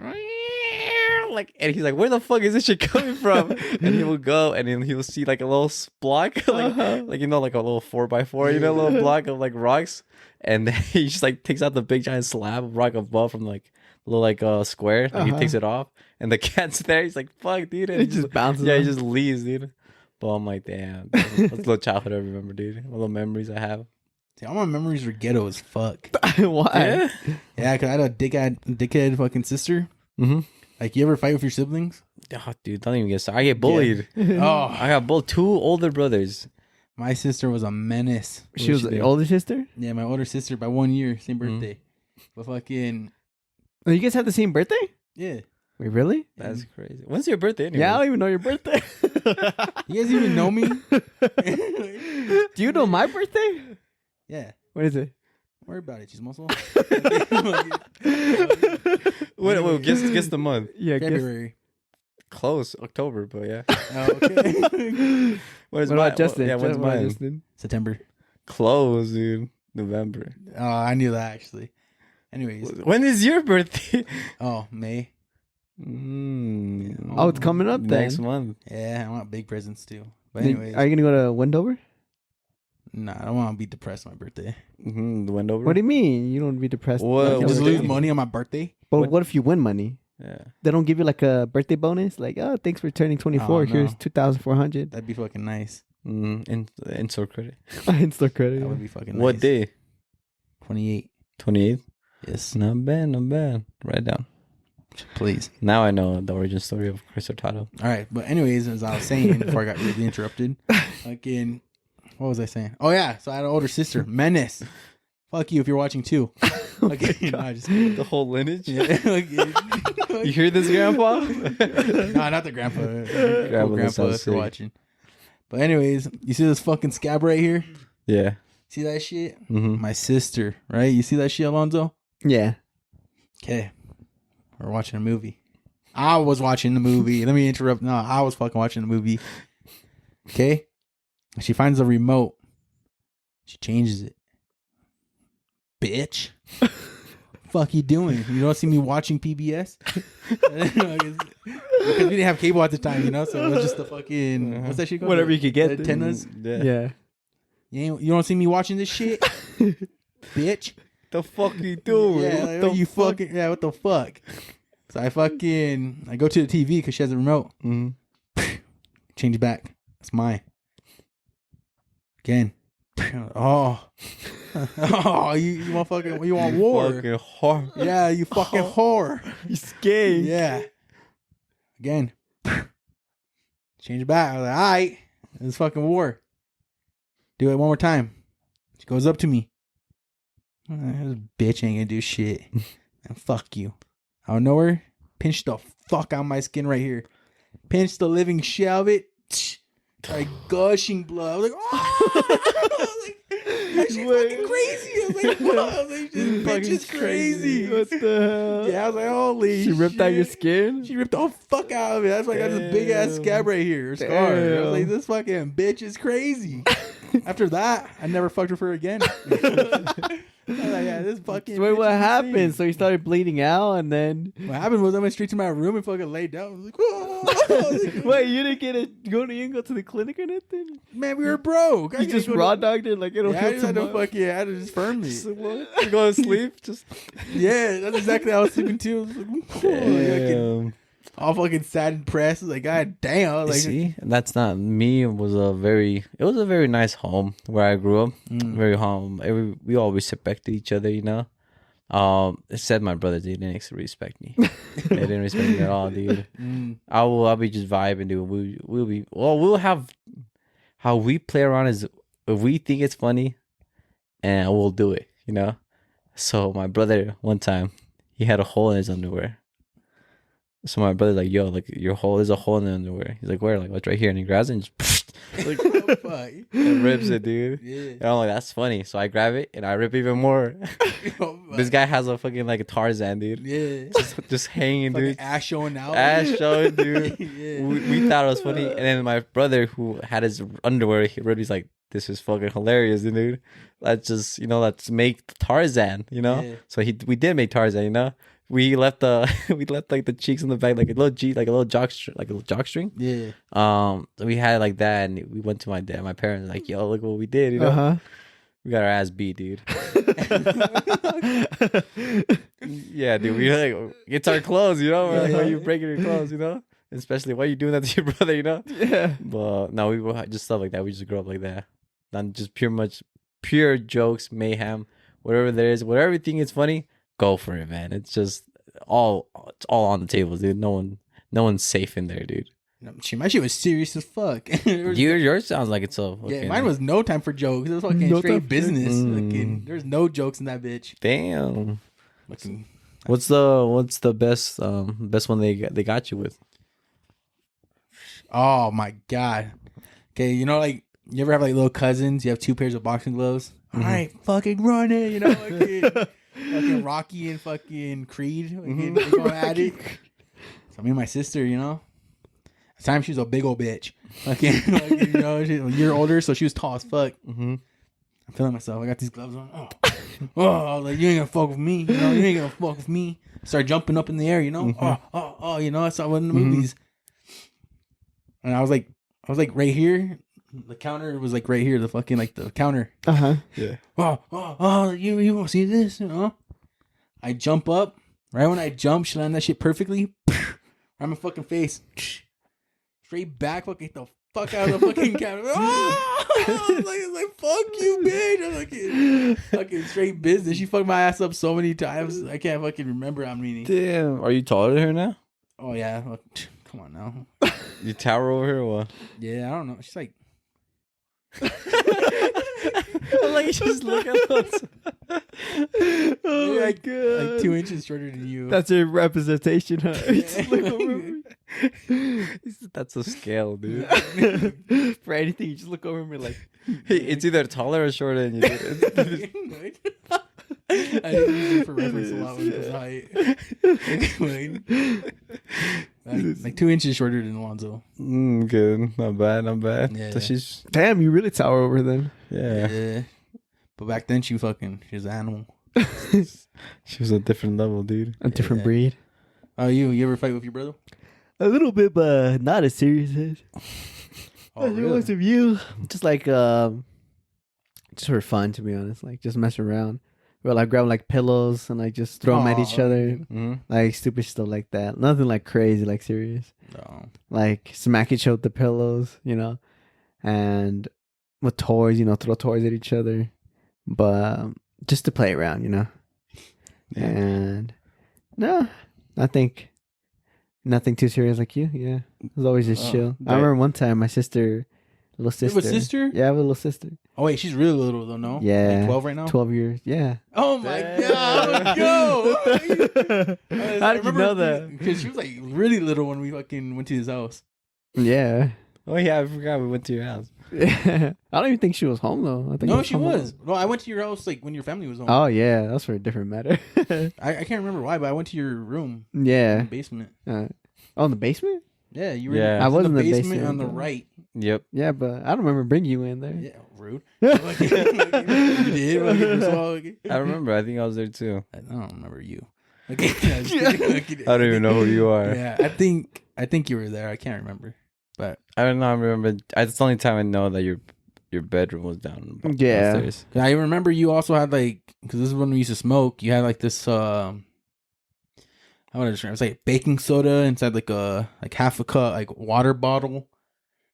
like, and he's like, where the fuck is this shit coming from? And he will go, and then he will see like a little block, like you know, like a little 4x4, you know, a little block of like rocks, and then he just like takes out the big giant slab of rock above from like little like square, like he takes it off, and the cat's there. He's like, fuck, dude, and It just bounces. yeah, he off. just leaves, dude. But I'm like, damn, that's a little childhood I remember, dude. Little memories I have. See, all my memories are ghetto as fuck. Why? Yeah, cause I had a dickhead fucking sister. Mm-hmm. Like, you ever fight with your siblings? Oh, dude, don't even get started. I get bullied. Oh, I got both 2 older brothers. my sister was a menace. She was What the she do? older sister? Yeah, my older sister by 1 year, same Mhm. birthday. But fucking Oh, you guys have the same birthday? yeah. Wait, really? That's crazy. When's your birthday anyway? Yeah, I don't even know your birthday. You guys even know me? Do you know my birthday? Yeah. What is it? Don't worry about it, she's muscle. Wait, guess the month. Yeah, guess. February. Close, October, but yeah. Oh, okay. What What about Justin? Yeah, when's What about mine? Justin? September. Close, dude. November. Oh, I knew that actually. Anyways. When is your birthday? Oh, May. Oh, it's coming up then. Next month. Yeah, I want big presents too. But Then- anyways. Are you gonna go to Wendover? Nah, I don't want to be depressed on my birthday. The window over. What do you mean? You don't be depressed? What- Okay, what Just was okay. lose it? money on my birthday? But what if you win money? Yeah. They don't give you like a birthday bonus? Like, oh, thanks for turning 24. Oh, Here's no. 2,400. That'd be fucking nice. In store credit. Insta credit. That would be fucking nice. What day? 28. 28th. Yes. Not bad, not bad. Write down. Please. Now I know the origin story of Chris Hurtado. All right. But anyways, as I was saying before I got really interrupted, fucking, what was I saying? Oh, yeah. So I had an older sister. Menace. Fuck you if you're watching too. Okay. No, just kidding. The whole lineage? Yeah. You hear this, Grandpa? No, not the grandpa. Grandpa, that Grandpa sounds if you're sick. watching. But anyways, you see this fucking scab right here? Yeah. See that shit? Mm-hmm. My sister, right? You see that shit, Alonzo? Yeah. Okay. We're watching a movie. I was watching the movie. Let me interrupt. No, I was fucking watching the movie. Okay. She finds the remote She changes it. Bitch. Fuck you doing? You don't see me watching PBS? Because we didn't have cable at the time, you know, so it was just the fucking what's that shit called? Whatever you could get. The antennas. Yeah. You don't see me watching this shit, bitch. The fuck you doing? Yeah, What like, the you fuck? fucking what the fuck? So I go to the TV because she has a remote. Change it back. It's mine. Again. Oh, you motherfucking, you want war? Fucking whore. Yeah, you fucking whore. You scared. Yeah. Again. Change it back. I was like, all right, it's fucking war. Do it one more time. She goes up to me. This bitch ain't gonna do shit. And fuck you. Out of nowhere, pinch the fuck out my skin right here. Pinch the living shit out of it. Like gushing blood. I was like, oh! I was like, that shit's fucking crazy. I was like, what? I was like, this bitch is crazy. What the hell? Yeah, I was like, holy She ripped out your shit. skin? She ripped the fuck out of it. That's like, that's a big ass scab right here. Scar. I was like, this fucking bitch is crazy. After that, I never fucked with her again. I was like, yeah, this fucking. So wait, bitch what is happened? insane. So you started bleeding out and then... What happened was I went straight to my room and fucking laid down. I was like, oh. Wait, you didn't go to the clinic or anything? Man, we were broke. I You can't just go to- raw dogged it like it'll Yeah, I heal just had to tomorrow? fucking, I had to just firm it. You go to sleep? Just Yeah, that's exactly how I was sleeping too. I was like, fucking, all fucking sad and depressed. I was like, god damn. I was like, see, that's not me. It was a very nice home where I grew up. Very home. We all respected each other, you know. Except my brothers, they didn't respect me. They didn't respect me at all, dude. I'll be just vibing, dude. We'll have how we play around is if we think it's funny, and we'll do it, you know. So my brother one time he had a hole in his underwear. So my brother's like, yo, like there's a hole in the underwear. He's like, where? Like, what's right here? And he grabs it and just like, what the fuck? and rips it, dude. Yeah. And I'm like, that's funny. So I grab it and I rip even more. Oh, This guy has a fucking like a Tarzan, dude. Yeah. Just hanging, Fucking dude. ass showing out. Ass showing, dude. Yeah. We thought it was funny. And then my brother who had his underwear, he's like, this is fucking hilarious, dude. Let's make Tarzan, you know? Yeah. So we did make Tarzan, you know? We left like the cheeks in the back, like a little jock string. Yeah. So we had it like that, and we went to my parents, like, yo, look what we did, you know? Uh-huh. We got our ass beat, dude. Yeah, dude. We like it's our clothes, you know? Like, why you breaking your clothes, you know? Especially why you doing that to your brother, you know? Yeah. But no, we were just stuff like that. We just grew up like that. Not just pure jokes, mayhem, whatever there is, whatever you think is funny, go for it, man. It's just all on the table, dude. No one's safe in there, dude. My shit was serious as fuck. Yours sounds like it's a Yeah, mine was no time for jokes. It was fucking No time straight for business. jokes. Fucking, there's no jokes in that bitch. damn. Fucking, What's the best one they got you with? oh my god. Okay, you know, like you ever have like little cousins? You have 2 pairs of boxing gloves. All right, fucking run it. You know, fucking Rocky and fucking Creed. Fucking, they going at it. So me and my sister, you know, at the time she was a big old bitch. Fucking, you know, she's a year older, so she was tall as fuck. I'm feeling myself. I got these gloves on. Oh, like you ain't gonna fuck with me. You know, you ain't gonna fuck with me. Start jumping up in the air. You know, oh, you know, I saw one in the movies. And I was like right here. The counter was like right here. The fucking like the counter. Uh-huh. Yeah. Oh, you won't see this, you know? I jump up. Right when I jump, she landed that shit perfectly. Right in my fucking face. Straight back, fucking the fuck out of the fucking counter. I was like, fuck you, bitch. I'm fucking straight business. She fucked my ass up so many times. I can't fucking remember how many. Damn. Are you taller than her now? Oh, yeah. Come on now. You tower over her or what? Yeah, I don't know. She's like, I'm like, just look at us. Oh my like, god. like 2 inches shorter than you. That's your representation, huh? Just look over me. That's a scale, dude. For anything, you just look over me like, Hey, it's either taller or shorter than you. Dude. I didn't use it for reference a lot when it was height. like 2 inches shorter than Alonzo. Good. Not bad. Yeah. So she's damn, you really tower over then. yeah. Yeah. But back then, she was an animal. She was a different level, dude. A different Yeah. breed. Oh, you ever fight with your brother? A little bit, but not as serious as. Oh, really? Most of you, just like just for fun, to be honest. Like just mess around. We'll like grab like pillows and like just throw them at each Aw, other, Mm-hmm. like stupid stuff like that. Nothing like crazy, like serious. No. Like smack each other with the pillows, and with toys, throw toys at each other, but just to play around, Yeah. And no, I think nothing too serious like you. Yeah, it was always just Oh, chill. I right. remember one time my little You have sister. a sister? Yeah, I have a little sister. Oh, wait, she's really little, though, no? Yeah. Like 12 right now? 12 years. Yeah. Oh, my Damn. God. Let's go. How did you know that? Because she was, like, really little when we fucking went to his house. Yeah. Oh yeah, I forgot we went to your house. I don't even think she was home though. I think No, it she home was. alone. No, I went to your house, like, when your family was home. Oh yeah, that's for a different matter. I can't remember why, but I went to your room in Yeah. the basement. Oh, in the basement? Yeah, you were Yeah. I was in the basement on the but- right. Yep. Yeah, but I don't remember bringing you in there. Yeah, rude. You did. I remember. I think I was there too. I don't remember you. Okay. I I don't even know who you are. Yeah, I think you were there. I can't remember. But I don't know. I remember. It's the only time I know that your bedroom was Yeah. downstairs. I remember you also had like, because this is when we used to smoke. You had like this. I want to describe. It's like baking soda inside like half a cup like water bottle,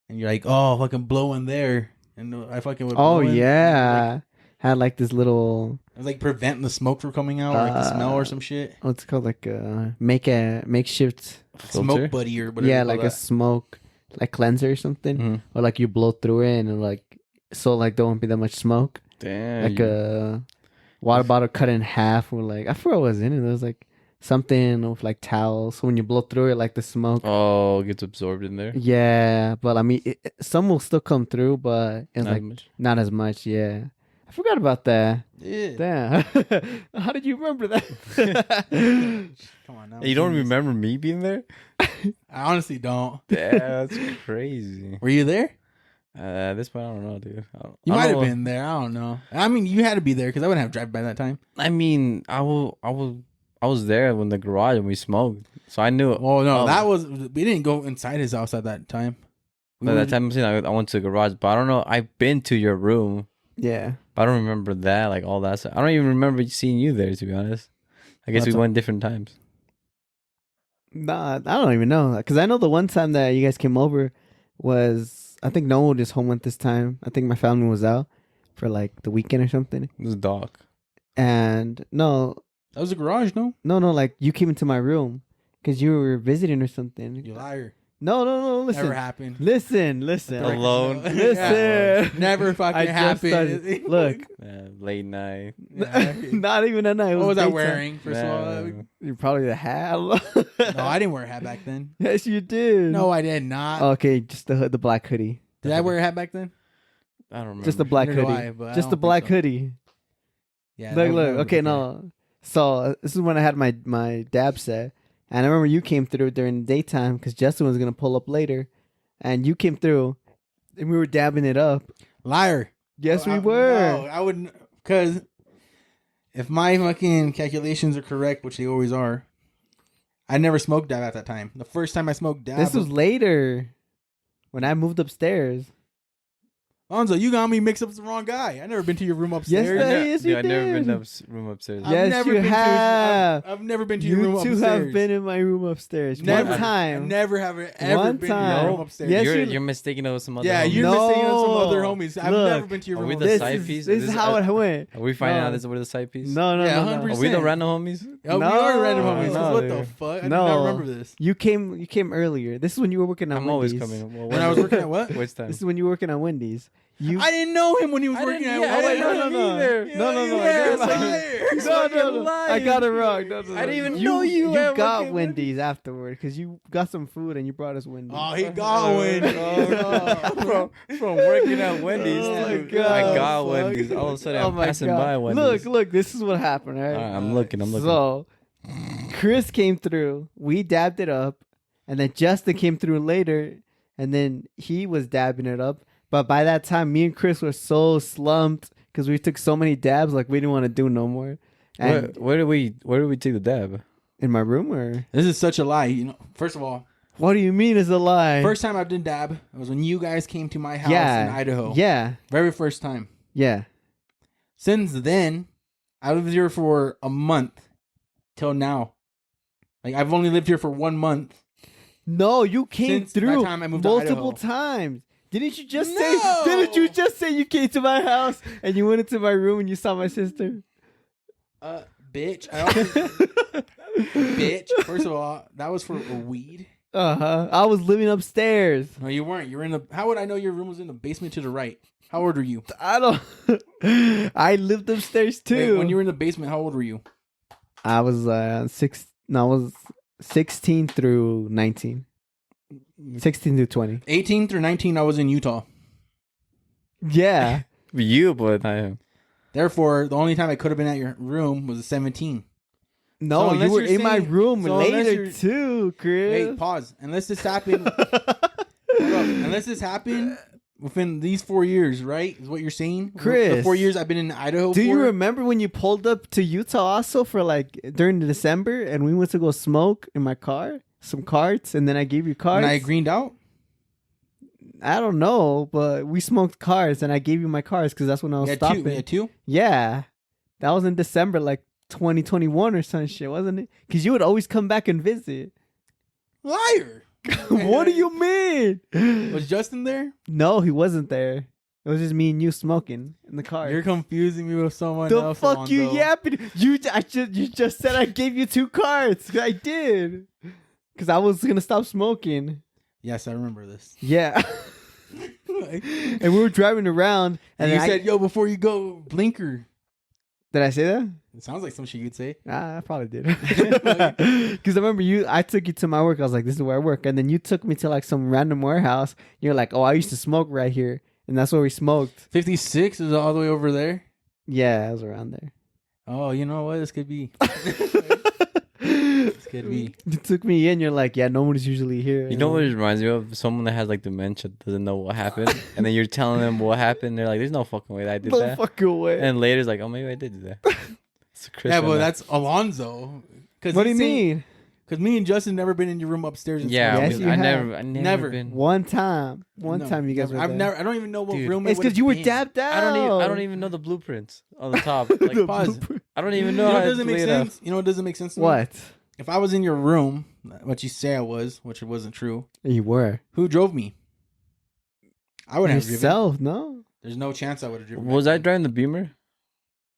and you're like, oh, fucking blow in there, and I fucking would. Oh blow in, yeah. Had like this little it was like preventing the smoke from coming out, or like the smell or some shit. what's it called, like makeshift. Filter? Smoke buddy or whatever. Yeah, you call like a that. smoke like cleanser or something. Mhm. Or like you blow through it and like so like there won't be that much smoke. Damn. Like a water bottle cut in half with like I forgot what was in it. There was like something with like towels. So when you blow through it, like the smoke. Oh, it gets absorbed in there. Yeah, but I mean, some will still come through, but it's Not like much. not as much. Yeah, I forgot about that. Yeah. Damn, how did you remember that? Come on now. You don't Genius. remember me being there? I honestly don't. Damn, that's crazy. Were you there? At this point, I don't know, dude. You I might don't have know. been there. I don't know. I mean, you had to be there because I wouldn't have driven by that time. I mean, I was there when the garage and we smoked, so I knew. Oh no, Oh. that was we didn't go inside his house at that time. We By were- that time, I went to the garage, but I don't know. I've been to your room, Yeah, but I don't remember that, like all that stuff. I don't even remember seeing you there, to be honest. I guess That's we a- went different times. nah, I don't even know because I know the one time that you guys came over was I think Noah was home at this time. I think my family was out for like the weekend or something, It was dark. and no, that was a garage, no? like you came into my room because you were visiting or something. You liar. No, listen. Never happened. Listen. Alone. Listen. Never fucking I just happened. started- Look, Late night. Yeah. not even at night. It What was I daytime. wearing? First of all, Nah. You're probably the hat. no, I didn't wear a hat back then. Yes, you did. No, I did not. Okay, just the black hoodie. Did I wear a hat back then? I don't remember. Just the black Neither do hoodie. I, but I Just the don't think black so. hoodie. Yeah. Look, that was okay, before. no. So this is when I had my dab set, and I remember you came through during the daytime because Justin was gonna pull up later, and you came through, and we were dabbing it up. Liar. Yes, we No, were. I wouldn't, because if my fucking calculations are correct, which they always are, I never smoked dab at that time. The first time I smoked dab, This was later, when I moved upstairs. Lonzo, you got me mixed up with the wrong guy. I never been to your room upstairs. Yes, you I've never been did. to room upstairs. Yeah. Yes, you been have. I've never been to your room You two upstairs. have been in my room upstairs. Never. One time. I never have ever One been to time. your room upstairs. Yes, you're mistaken of some other. Yeah, homies. you're mistaken of some No. other homies. I've Look, never been to your are room we the This upstairs. side is, piece? this Is is this- how it went. Are we finding No. out this is where the side piece? No, Yeah, no. 100%. Are we the random homies? Oh, No. we are random homies. No, what dude. the fuck? I do No. not remember this. You came earlier. This is when you were working on I'm always Wendy's. coming. Well, When I was working at what? Which time? This is when you were working on Wendy's. You I didn't know him when he was I working didn't- at. yeah, I didn't know him either. Yeah, No, no, you no, were I got a it. liar. no. I got it wrong. No, no, I didn't even you, know you You ever got came Wendy's afterward because you got some food and you brought us Wendy's. Oh, he got Wendy's. from working at Wendy's. Oh my to- God, I got fuck. Wendy's. All of a sudden, Oh I'm my passing God. by Wendy's. Look, this is what happened, right? All right, I'm looking. So, Chris came through. We dabbed it up, and then Justin came through later, and then he was dabbing it up. But by that time, me and Chris were so slumped because we took so many dabs, like we didn't want to do no more. And Where did we take the dab? in my room, or This is such a lie. You know, first of all, what do you mean is a lie? first time I did dab, it was when you guys came to my house yeah, in Idaho. Yeah, Very first time. yeah. Since then, I lived here for a month till now. Like, I've only lived here for 1 month. No, you came Since that through time I moved to multiple Idaho. times. Didn't you just No! say? Didn't you just say you came to my house and you went into my room and you saw my sister? Bitch. I don't bitch. First of all, that was for a weed. I was living upstairs. No, you weren't. You were in the. How would I know your room was in the basement to the right? How old were you? I don't. I lived upstairs too. Wait, when you were in the basement, how old were you? I was I was 16 through 19. 16 through 20. 18 through 19, I was in Utah. Yeah. You, but not him. Therefore, the only time I could have been at your room was 17. No, So you unless were you're in my saying- room so unless later you're- too, Chris. Wait, pause. Unless this happened. Hold up. Unless this happened within these 4 years, right? Is what you're saying? Chris. The 4 years I've been in Idaho. Do you for? remember when you pulled up to Utah also for like during the December and we went to go smoke in my car? Some carts, and then I gave you carts. When I greened out? I don't know, but we smoked cars and I gave you my cars because that's when I was Yeah, stopping. two. Yeah, two? Yeah. That was in December, like 2021 or some shit, wasn't it? Because you would always come back and visit. Liar. What do you mean? Was Justin there? No, he wasn't there. It was just me and you smoking in the car. You're confusing me with someone The else. fuck you Alonzo. yapping? You just said I gave you 2 cards. I did. Because I was going to stop smoking. Yes, I remember this. Yeah. And we were driving around. And And you then said, yo, before you go, blinker. Did I say that? It sounds like some shit you'd say. I probably did. Because I remember I took you to my work. I was like, this is where I work. And then you took me to like some random warehouse. You're like, oh, I used to smoke right here. And that's where we smoked. 56 is all the way over there. Yeah, I was around there. Oh, you know what? This could be. This could be. You took me in. You're like, yeah, no one's usually here. You know what it reminds me of? Someone that has like dementia doesn't know what happened, and then you're telling them what happened. They're like, "There's no fucking way that I did No that." fucking way. And later it's like, "Oh, maybe I did do that." It's Chris Yeah, and but I. that's Alonzo. What do you mean? Because me and Justin never been in your room upstairs. And Yeah, Yes, smoked. you I have. never Never. been. One time. One No, time you guys never. were I've there. never. I don't even know what Dude. room. It's because you were dabbed out. I don't even know the blueprints on the top. Like, The pause. blueprint. I don't even You know know how what to doesn't make lay it out. sense? You know what doesn't make sense to me? What? If I was in your room, what you say I was, which it wasn't true, You were. who drove me? I wouldn't have driven. Yourself, no? There's no chance I would have driven. Was I driving the Beamer?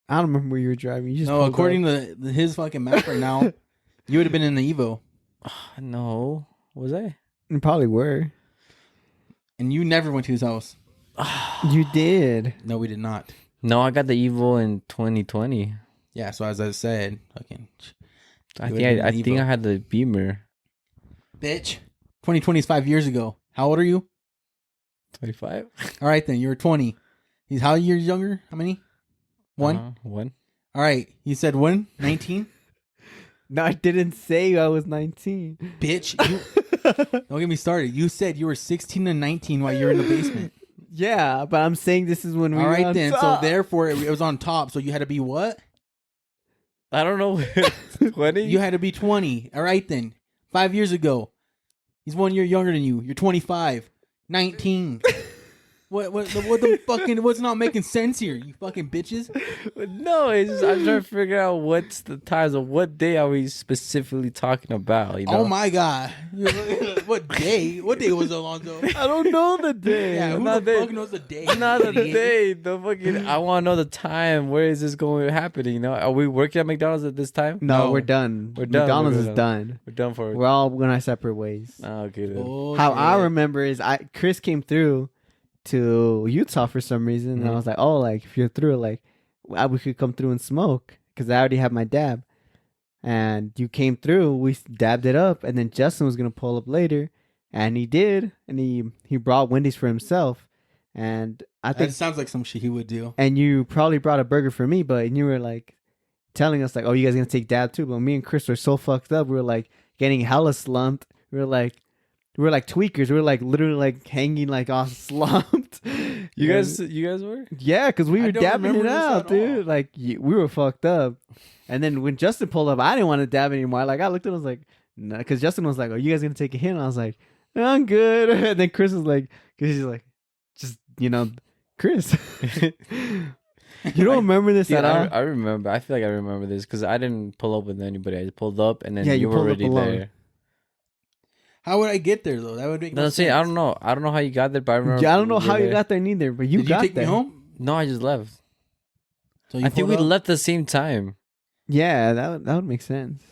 I don't remember where you were driving. You just No, pulled according up. to his fucking map right now, you would have been in the Evo, No. Was I? You probably were. and you never went to his house. You did. No, we did not. No, I got the Evo in 2020. Yeah, so as I said, fucking I You think had I the think Evo. I had the Beamer. bitch. 2020 is 5 years ago. How old are you? 25. All right, then you were 20. He's how years younger? How many? One. One. All right. You said one? 19? No, I didn't say I was 19. Bitch. You, don't get me started. You said you were 16 and 19 while you were in the basement. Yeah, but I'm saying this is when we All were right, on then. top. So therefore, it was on top. So you had to be what? I don't know. 20. You had to be 20. All right, then. 5 years ago. He's 1 year younger than you. You're 25. 19. What the fucking, what's not making sense here, you fucking bitches? No, it's just, I'm trying to figure out what's the times of what day are we specifically talking about. You know? Oh my God. What day? What day was it, Alonzo? I don't know the day. Yeah, who Not the day. fuck knows the day? Not the idiot? day. The fucking. I want to know the time. Where is this going happening? You know, are we working at McDonald's at this time? No, No. we're done. We're done. McDonald's We're is done. done. We're done for. We're all going our separate ways. Oh, okay then. How I Bullshit. remember is Chris came through to Utah for some reason, and I Mhm. was like, oh, like if you're through, like we could come through and smoke because I already have my dab. And you came through, we dabbed it up, and then Justin was gonna pull up later, and he did, and he brought Wendy's for himself, and I That think, sounds like some shit he would do. and you probably brought a burger for me, but you were like telling us like, oh, you guys gonna take dab too, but me and Chris were so fucked up, we were like getting hella slumped, we were like tweakers. We were like literally like hanging like all slumped. You guys were? Yeah, because we I were don't dabbing remember it this out, at dude. all. Like we were fucked up. And then when Justin pulled up, I didn't want to dab anymore. Like I looked at him, I was like, nah, because Justin was like, "Are you guys gonna take a hit?" And I was like, "I'm good." And then Chris was like, because he's like, just Chris. You don't remember this Dude, at all? I remember. I feel like I remember this because I didn't pull up with anybody. I just pulled up and then Yeah, you you were pulled up already alone. there. How would I get there though? That would make No, no I'm saying sense. I don't know. I don't know how you got there, but I remember. Yeah, I don't know were how you there. got there neither, but you Did got you take there. me home? No, I just left. So you I think pulled we up left at the same time. Yeah, that would make sense.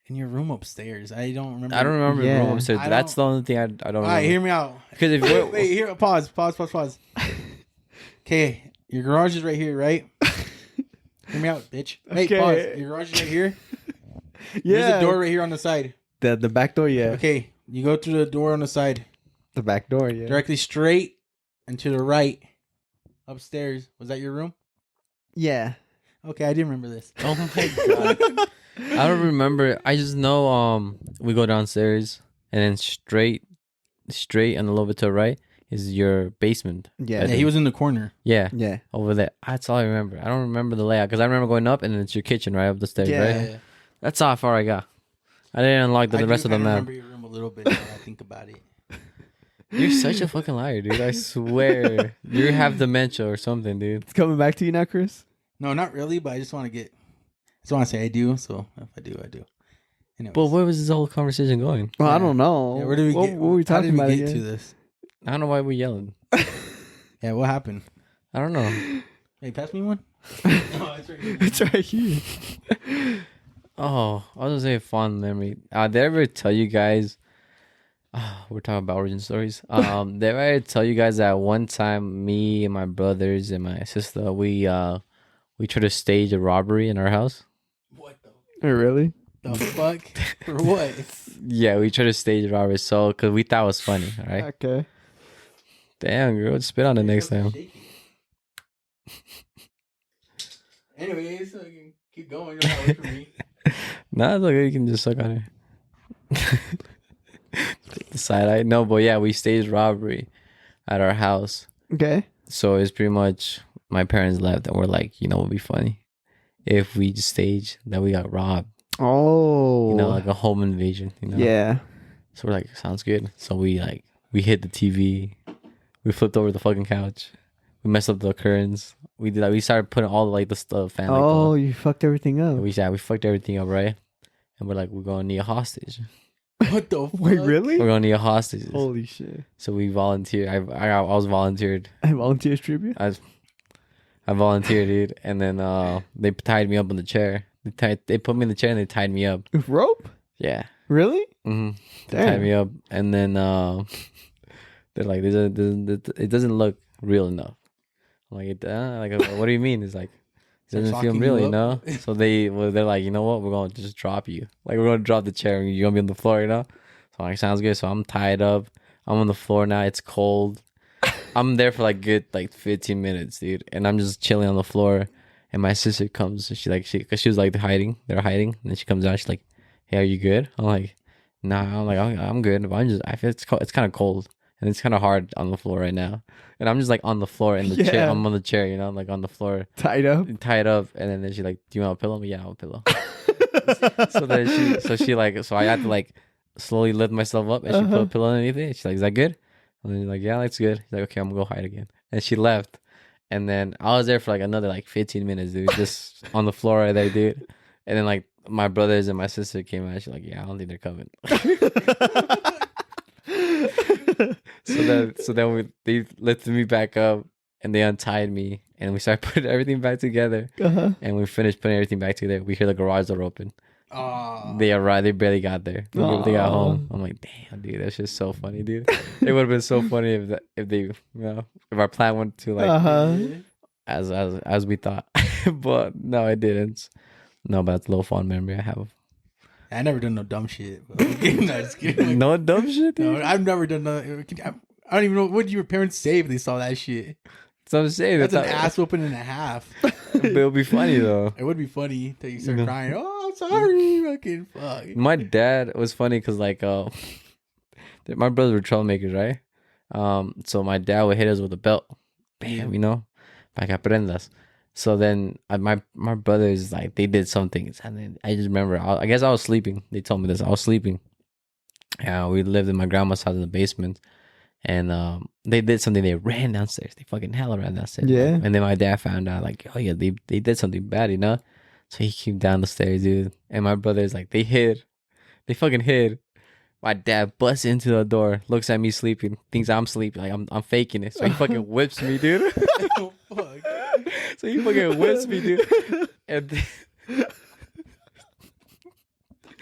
in your room upstairs. I don't remember. I don't remember Yeah. the room upstairs. I That's the don't- only thing I don't All remember. right, hear me out. Because if Wait, wait, here. Pause. Okay, your garage is right here, right? Hear me out, bitch. Wait, Okay. pause. Your garage is right here. Yeah, There's a door right here on the side. the back door. Yeah, Okay, you go through the door on the side, the back door. Yeah, directly straight, and to the right, upstairs. Was that your room? yeah. Okay, I didn't remember this. oh my god, I don't remember. I just know we go downstairs and then straight and a little bit to the right is your basement. Yeah. Yeah, he was in the corner. Yeah, Yeah, over there. That's all I remember. I don't remember the layout because I remember going up and then it's your kitchen right up the stairs. Yeah. Right. That's how far I got. I didn't unlock the rest of the I map. remember your room a little bit now that I think about it. You're such a fucking liar, dude. I swear. You have dementia or something, dude. it's coming back to you now, Chris. No, not really, but I just want to say I do. So if I do, I do. Anyways. But where was this whole conversation going? Well, Yeah. I don't know. Yeah, where did we what, get? What were we how talking did about we get again? to this? I don't know why we're yelling. Yeah, what happened? I don't know. Hey, pass me one. Oh, it's right here. It's right here. Oh, I was gonna say a fond memory. Did I ever tell you guys? We're talking about origin stories. Did I ever tell you guys that one time me and my brothers and my sister we tried to stage a robbery in our house? What the Really? fuck? For what? Yeah, we tried to stage a robbery because we thought it was funny. All right. Okay. Damn, girl, spit on it next time. Anyways, so you can keep going. You're not wait for me. Nah, it's okay. You can just suck on it. The side eye. No, but yeah, we staged robbery at our house. Okay. So it's pretty much my parents left and we're like, you know what would be funny? If we just stage that we got robbed. Oh. You know, like a home invasion, you know? Yeah. So we're like, sounds good. So we hit the TV. We flipped over the fucking couch. We messed up the curtains. We started putting all the stuff and Oh, you fucked everything up. we fucked everything up, right? And we're like, we're gonna need a hostage. What the fuck? Wait, really? We're gonna need a hostage. Holy shit. So we volunteered. I was volunteered. I volunteers tribute? I volunteered, dude. And then they tied me up on the chair. They put me in the chair and they tied me up. With rope? Yeah. Really? Mm-hmm. They Damn. tied me up, and then they're like, it doesn't look real enough. I'm like, what do you mean? It's like, it Start doesn't feel locking real, you you know? up. So they're like, you know what? We're gonna just drop you. Like, we're gonna drop the chair and you're gonna be on the floor, you know? So I'm like, sounds good. So I'm tied up. I'm on the floor now. It's cold. I'm there for good 15 minutes, dude, and I'm just chilling on the floor. And my sister comes, and cause she was hiding. They're hiding, and then she comes out. She's like, "Hey, are you good?" I'm like, "Nah." I'm like, "I'm good." But I feel it's kind of cold, and it's kind of hard on the floor right now. And I'm just on the floor in the chair. Yeah. I'm on the chair, you know, I'm on the floor, Tied up? tied up. And then she's like, "Do you want a pillow?" I'm like, "Yeah, I want a pillow." So I had to slowly lift myself up, and she put a pillow underneath it. She's like, "Is that good?" And then yeah, that's good. She's like, "Okay, I'm gonna go hide again." And she left. And then I was there for another 15 minutes, dude, just on the floor right there, dude. And then my brothers and my sister came out. She's like, "Yeah, I don't think they're coming." so then they lifted me back up and they untied me and we started putting everything back together. Uh-huh. And we finished putting everything back together. We hear the garage door open. Oh. They arrived. They barely got there. They got Aw. home. I'm like, damn, dude, that's just so funny, dude. It would have been so funny if our plan went to Uh-huh. as we thought, but no, it didn't. No, but that's a little fond memory I have. I never done no dumb shit. But no, just kidding. No dumb shit, dude. No, I've never done nothing. I don't even know what did your parents say if they saw that shit. So I'm saying That's an ass whooping and a half. But it'll be funny though. It would be funny until you start No. crying. Oh, I'm sorry, fucking fuck. My dad was funny because my brothers were troublemakers, right? So my dad would hit us with a belt. Bam, you know, para que aprendas. So then my brothers, like, they did something. And then I just remember, I guess I was sleeping. They told me this. I was sleeping. We lived in my grandma's house in the basement. And they did something. They ran downstairs. They fucking hella ran downstairs. Yeah. And then my dad found out, like, oh yeah, they did something bad, you know. So he came down the stairs, dude. And my brothers, like, they hid. They fucking hid. My dad busts into the door, looks at me sleeping, thinks I'm sleeping, like I'm faking it. So he fucking whips me, dude. Oh, fuck. So he fucking whips me, dude. And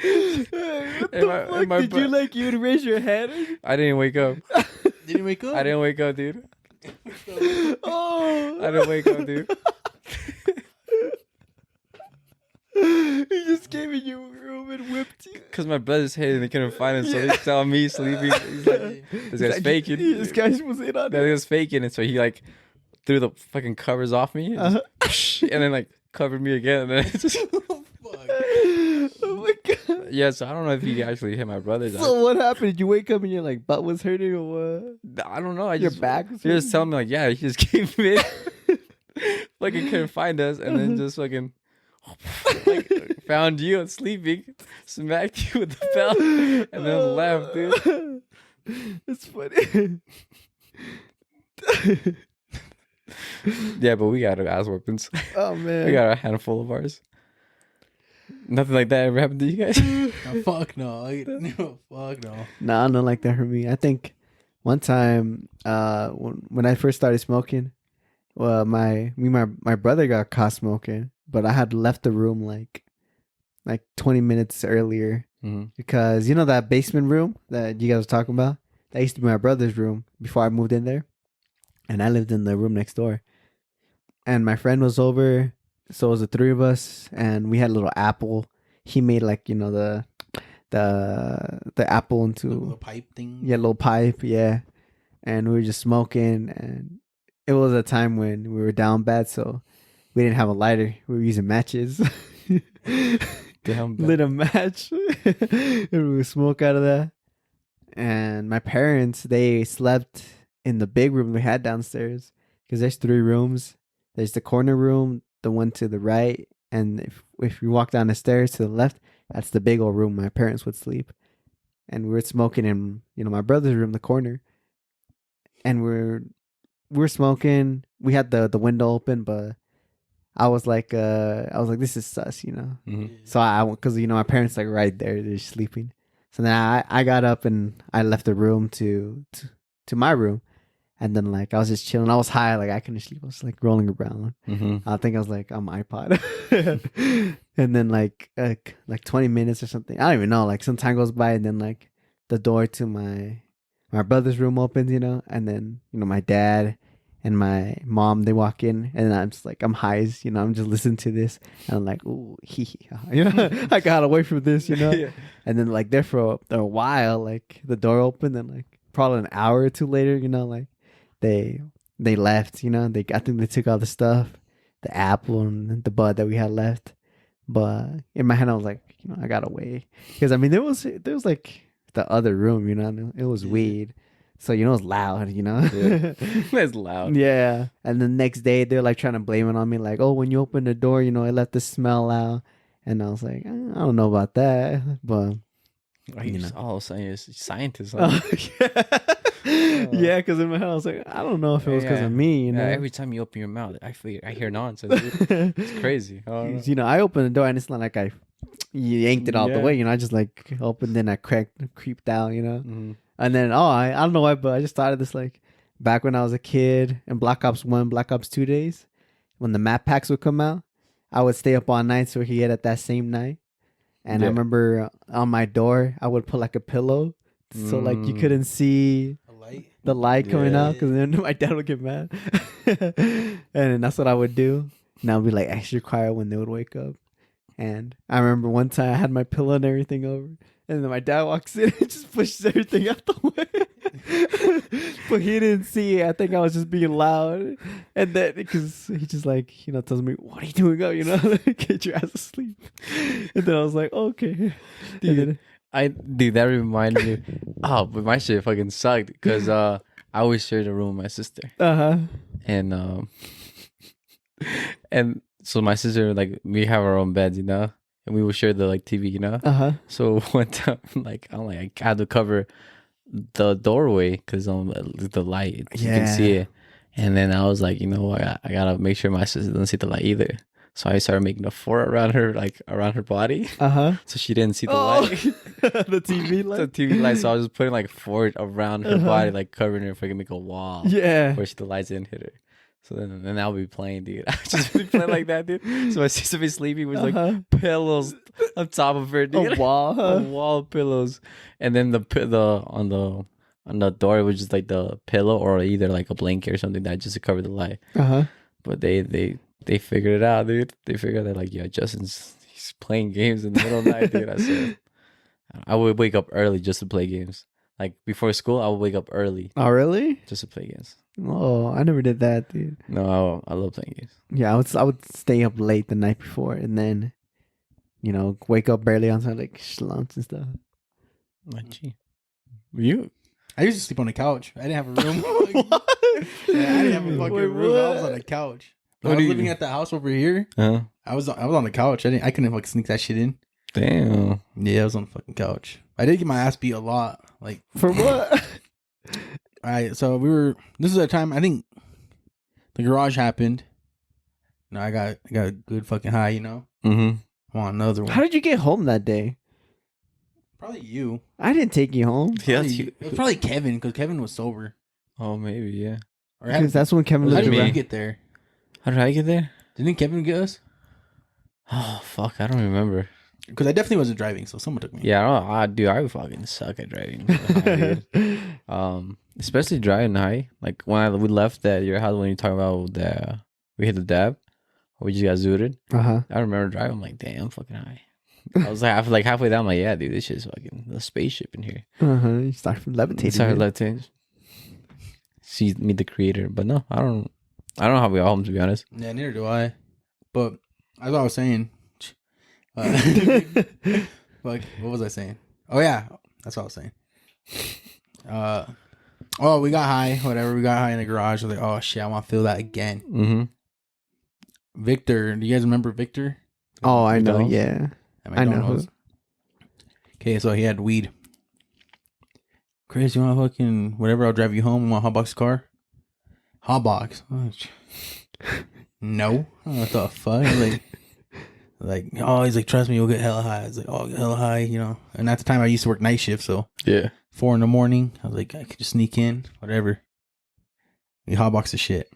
Did you like you would raise your head? I didn't wake up. Did you wake up? I didn't wake up, dude. Oh, I didn't wake up, dude. he just came in your room and whipped you. Cause my brothers hid and they couldn't find him, so they saw me sleeping. He's like, this guy's faking. This guy was in on That it. guy's faking, and so he like threw the fucking covers off me, and, and then like covered me again, and then it just. Oh, fuck. Oh my god. Yeah, so I don't know if he actually hit my brothers. So what happened? Did you wake up and your like butt was hurting or what? I don't know. I Your just back was He just telling me like, yeah, he just came in, fucking couldn't find us, and then just fucking like found you and sleeping, smacked you with the belt, and then left, dude. It's funny. Yeah, but we got our ass weapons. Oh man. We got a handful of ours. Nothing like that ever happened to you guys? No, fuck no. No, fuck no. Nah, nothing like that for me. I think one time, when I first started smoking, well, my brother got caught smoking, but I had left the room like 20 minutes earlier because you know that basement room that you guys were talking about. That used to be my brother's room before I moved in there, and I lived in the room next door. And my friend was over, so it was the three of us, and we had a little apple. He made like, you know, the apple into The pipe thing. yeah, little pipe, yeah. And we were just smoking, and it was a time when we were down bad, so we didn't have a lighter. We were using matches. Damn. Lit a match, and we would smoke out of that. And my parents, they slept in the big room we had downstairs because there's 3 rooms. There's the corner room, the one to the right, and if you walk down the stairs to the left, that's the big old room my parents would sleep. And we were smoking in, you know, my brother's room, the corner. And we're smoking. We had the window open, but I was like, this is sus, you know. Mm-hmm. So I, because you know my parents like right there, they're sleeping. So then I got up and I left the room to my room, and then like I was just chilling. I was high, like I couldn't sleep. I was like rolling around. I think I was like on my iPod, and then like 20 minutes or something. I don't even know. Like some time goes by, and then like the door to my brother's room opens, you know, and then you know my dad and my mom, they walk in, and I'm just like, I'm high as, you know, I'm just listening to this, and I'm like, ooh, you know, I got away from this, you know. Yeah. And then like there for a while, like the door opened, and like probably an hour or two later, you know, like they left, you know. I think they took all the stuff, the apple and the bud that we had left. But in my head, I was like, you know, I got away, because I mean there was like the other room, you know, it was weed. So, you know, it's loud, you know? Yeah. It's loud. Yeah. And the next day, they're like trying to blame it on me. Like, oh, when you opened the door, you know, it let the smell out. And I was like, I don't know about that. But, You know. all of a sudden, you're a scientist. Huh? Yeah, because in my head, I was like, I don't know if it was because of me, you know? Yeah, every time you open your mouth, I hear nonsense. Dude. It's crazy. You know, I opened the door, and it's not like I yanked it out the way. You know, I just like opened, then I creeped out, you know? Mm-hmm. And then, I don't know why, but I just thought of this like back when I was a kid in Black Ops 1, Black Ops 2 days, when the map packs would come out, I would stay up all night so we could get it that same night. And I remember on my door, I would put like a pillow so like you couldn't see the light coming out, because then my dad would get mad. And then that's what I would do. And I would be like extra quiet when they would wake up. And I remember one time I had my pillow and everything over. And then my dad walks in and just pushes everything out the way. But he didn't see it. I think I was just being loud. And then, because he just like, you know, tells me, what are you doing up? You know, get your ass asleep. And then I was like, okay. Dude, that reminded me. Oh, but my shit fucking sucked. Because I always shared a room with my sister, Uh-huh. and and so my sister, like, we have our own beds, and we would share the like TV. Uh-huh. So one time, like, I had to cover the doorway because the light, you can see it, and then I was like, I gotta make sure my sister doesn't see the light either. So I started making a fort around her, like around her body, Uh-huh. so she didn't see the Oh. light. The TV light. The TV light. So I was just putting like fort around her body, like covering her if I can make a wall. Yeah. Where the lights didn't hit her. So then I'll be playing, dude. I just be playing like that, dude. So my sister be sleeping with like pillows on top of her, dude. A wall, huh? A wall of pillows, and then on the door it was just like the pillow or either like a blanket or something that just to cover the light. Uh-huh. But they figured it out, dude. They figured that like, he's playing games in the middle of the night, dude. I said I would wake up early just to play games. Like before school, I would wake up early Oh, really? just to play games. Oh, I never did that, dude. No, I love playing games. Yeah, I would stay up late the night before and then, wake up barely on some like slumps and stuff. My G. You? I used to sleep on the couch. I didn't have a room. What? Yeah, I didn't have a fucking Wait, room. I was what? on the couch. What When I do was you- living at the house over here. Huh? I was on the couch. I couldn't like sneak that shit in. Damn. Yeah, I was on the fucking couch. I did get my ass beat a lot. Like, For what? all right, so this is a time I think the garage happened. No, I got a good fucking high, Mm-hmm. I want another one. How did you get home that day? Probably you. I didn't take you home. Yeah. It was probably Kevin because Kevin was sober. Oh, maybe, yeah. Or Because that's when Kevin how lived did you around. get there? How did I get there? Didn't Kevin get us? Oh, fuck. I don't remember. Because I definitely wasn't driving, so someone took me. Yeah, I fucking suck at driving. Especially driving high. Like when we left at your house when you talking about we hit the dab, or we just got zooted. Uh-huh. I remember driving. I'm like, damn, I'm fucking high. I was like, after like halfway down, I'm like, yeah, dude, this shit's fucking a spaceship in here. Uh-huh. You started from levitating. Started man. levitating. See, meet the creator, but no, I don't know how we got home, to be honest. Yeah, neither do I. But as I was saying, like, what was I saying? Oh yeah, that's what I was saying. We got high. Whatever, we got high in the garage. I was like, oh shit, I want to feel that again. Mm-hmm. Victor, do you guys remember Victor? Oh, I know. McDonald's? Yeah. At I know McDonald's? Okay, so he had weed. Chris, you want whatever? I'll drive you home. You want Hotbox car? Hotbox. Oh, no. What the fuck? He's like, trust me, you'll get hella high. I was like, oh, get hella high, And at the time, I used to work night shift, so Yeah. 4 a.m, I was like, I could just sneak in, whatever. We hotbox the shit.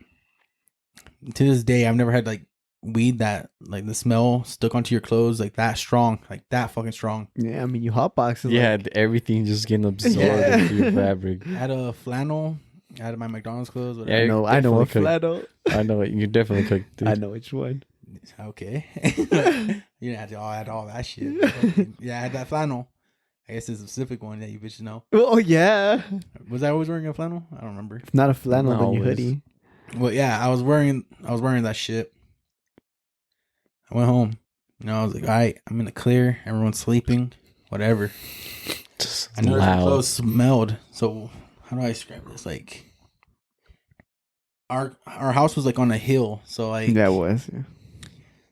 To this day, I've never had like weed that like the smell stuck onto your clothes like that strong, like that fucking strong. Yeah, I mean, you hotbox. Yeah, everything just getting absorbed Yeah. into your fabric. I had a flannel out of my McDonald's clothes. Yeah, I know. I know a definitely flannel. I know it. You definitely cooked, dude. I know which one. Okay. You didn't have to add all that shit. Yeah, I had that flannel. I guess it's a specific one that you bitches know. Oh yeah. Was I always wearing a flannel? I don't remember. If not a flannel, Not then your always. hoodie. Well, yeah, I was wearing that shit. I went home. I was like, all right, I'm in the clear. Everyone's sleeping. Whatever. Just I noticed the loud. clothes smelled. So how do I describe this? Like our house was like on a hill. So like Yeah, it was. Yeah.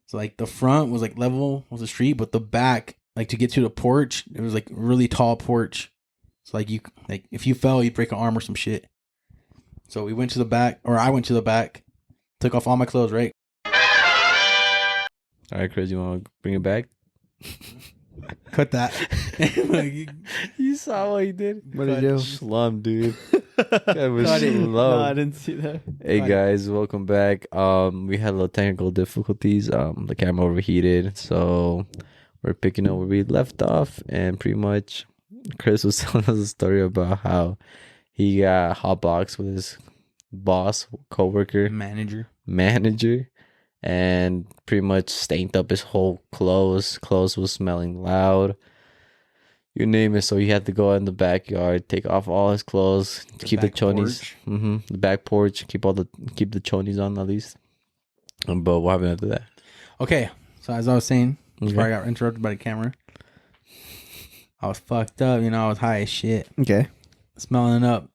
So like the front was like level with the street, but the back, like to get to the porch, it was like a really tall porch. So like if you fell, you'd break an arm or some shit. So we went to the back, or I went to the back, took off all my clothes, right? All right, Chris, you want to bring it back? Cut that. You saw what he did? What did you do? Slum, dude. That was Cut it. slum. No, I didn't see that. Hey guys, welcome back. We had a little technical difficulties. The camera overheated, so we're picking up where we left off, and pretty much Chris was telling us a story about how he got hotbox with his boss, coworker, manager, and pretty much stained up his whole clothes. Clothes was smelling loud. You name it. So he had to go in the backyard, take off all his clothes, keep the back chonies, porch. the back porch, keep the chonies on at least. But what happened after that? Okay, so as I was saying, before I Okay. got interrupted by the camera, I was fucked up. I was high as shit, Okay. smelling up.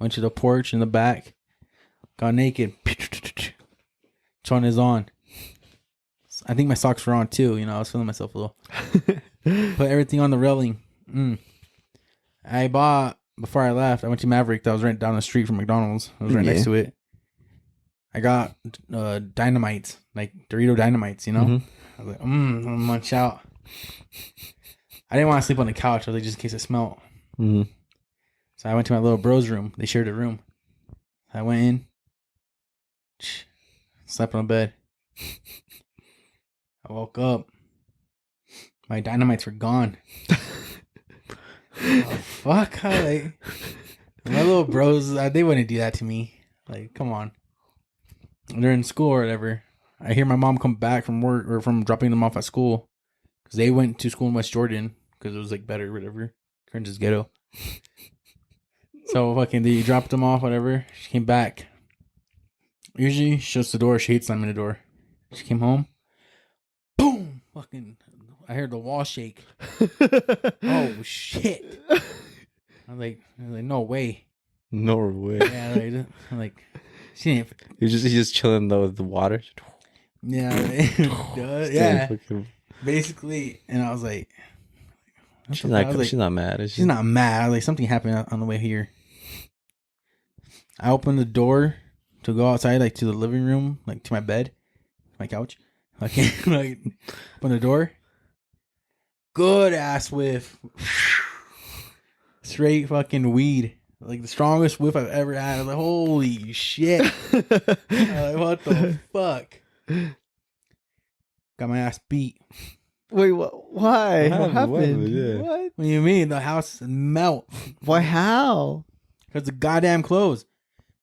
Went to the porch in the back. Got naked. Chon is on. I think my socks were on too. You know, I was feeling myself a little. Put everything on the railing. I bought, before I left, I went to Maverick that was right down the street from McDonald's. I was right next to it. I got dynamites, like Dorito dynamites, you know? I was like, I'm gonna munch out. I didn't want to sleep on the couch, I was like, just in case it smelled. So I went to my little bro's room. They shared a room. I went in, slept on the bed. I woke up. My dynamites were gone. Oh, fuck. My little bros, they wouldn't do that to me. Like, come on. They're in school or whatever. I hear my mom come back from work or from dropping them off at school because they went to school in West Jordan because it was like better or whatever. Kearns is ghetto. So fucking they dropped them off, whatever. She came back. Usually she shuts the door. She hates slamming the door. She came home. Boom! Fucking, I heard the wall shake. Oh shit! I was like, no way. No way. Yeah, like she didn't. He's just chilling though with the water. Yeah, yeah. Basically, and I was like, she's not mad. Is she? She's not mad. Like something happened on the way here. I opened the door to go outside, like to the living room, like to my bed, my couch. Like open the door. Good ass whiff. Straight fucking weed. Like the strongest whiff I've ever had. I was like, holy shit. I was like, what the fuck? Got my ass beat. Wait, why? What happened? Yeah. What? What do you mean? The house melt. Why? How? Because the goddamn clothes.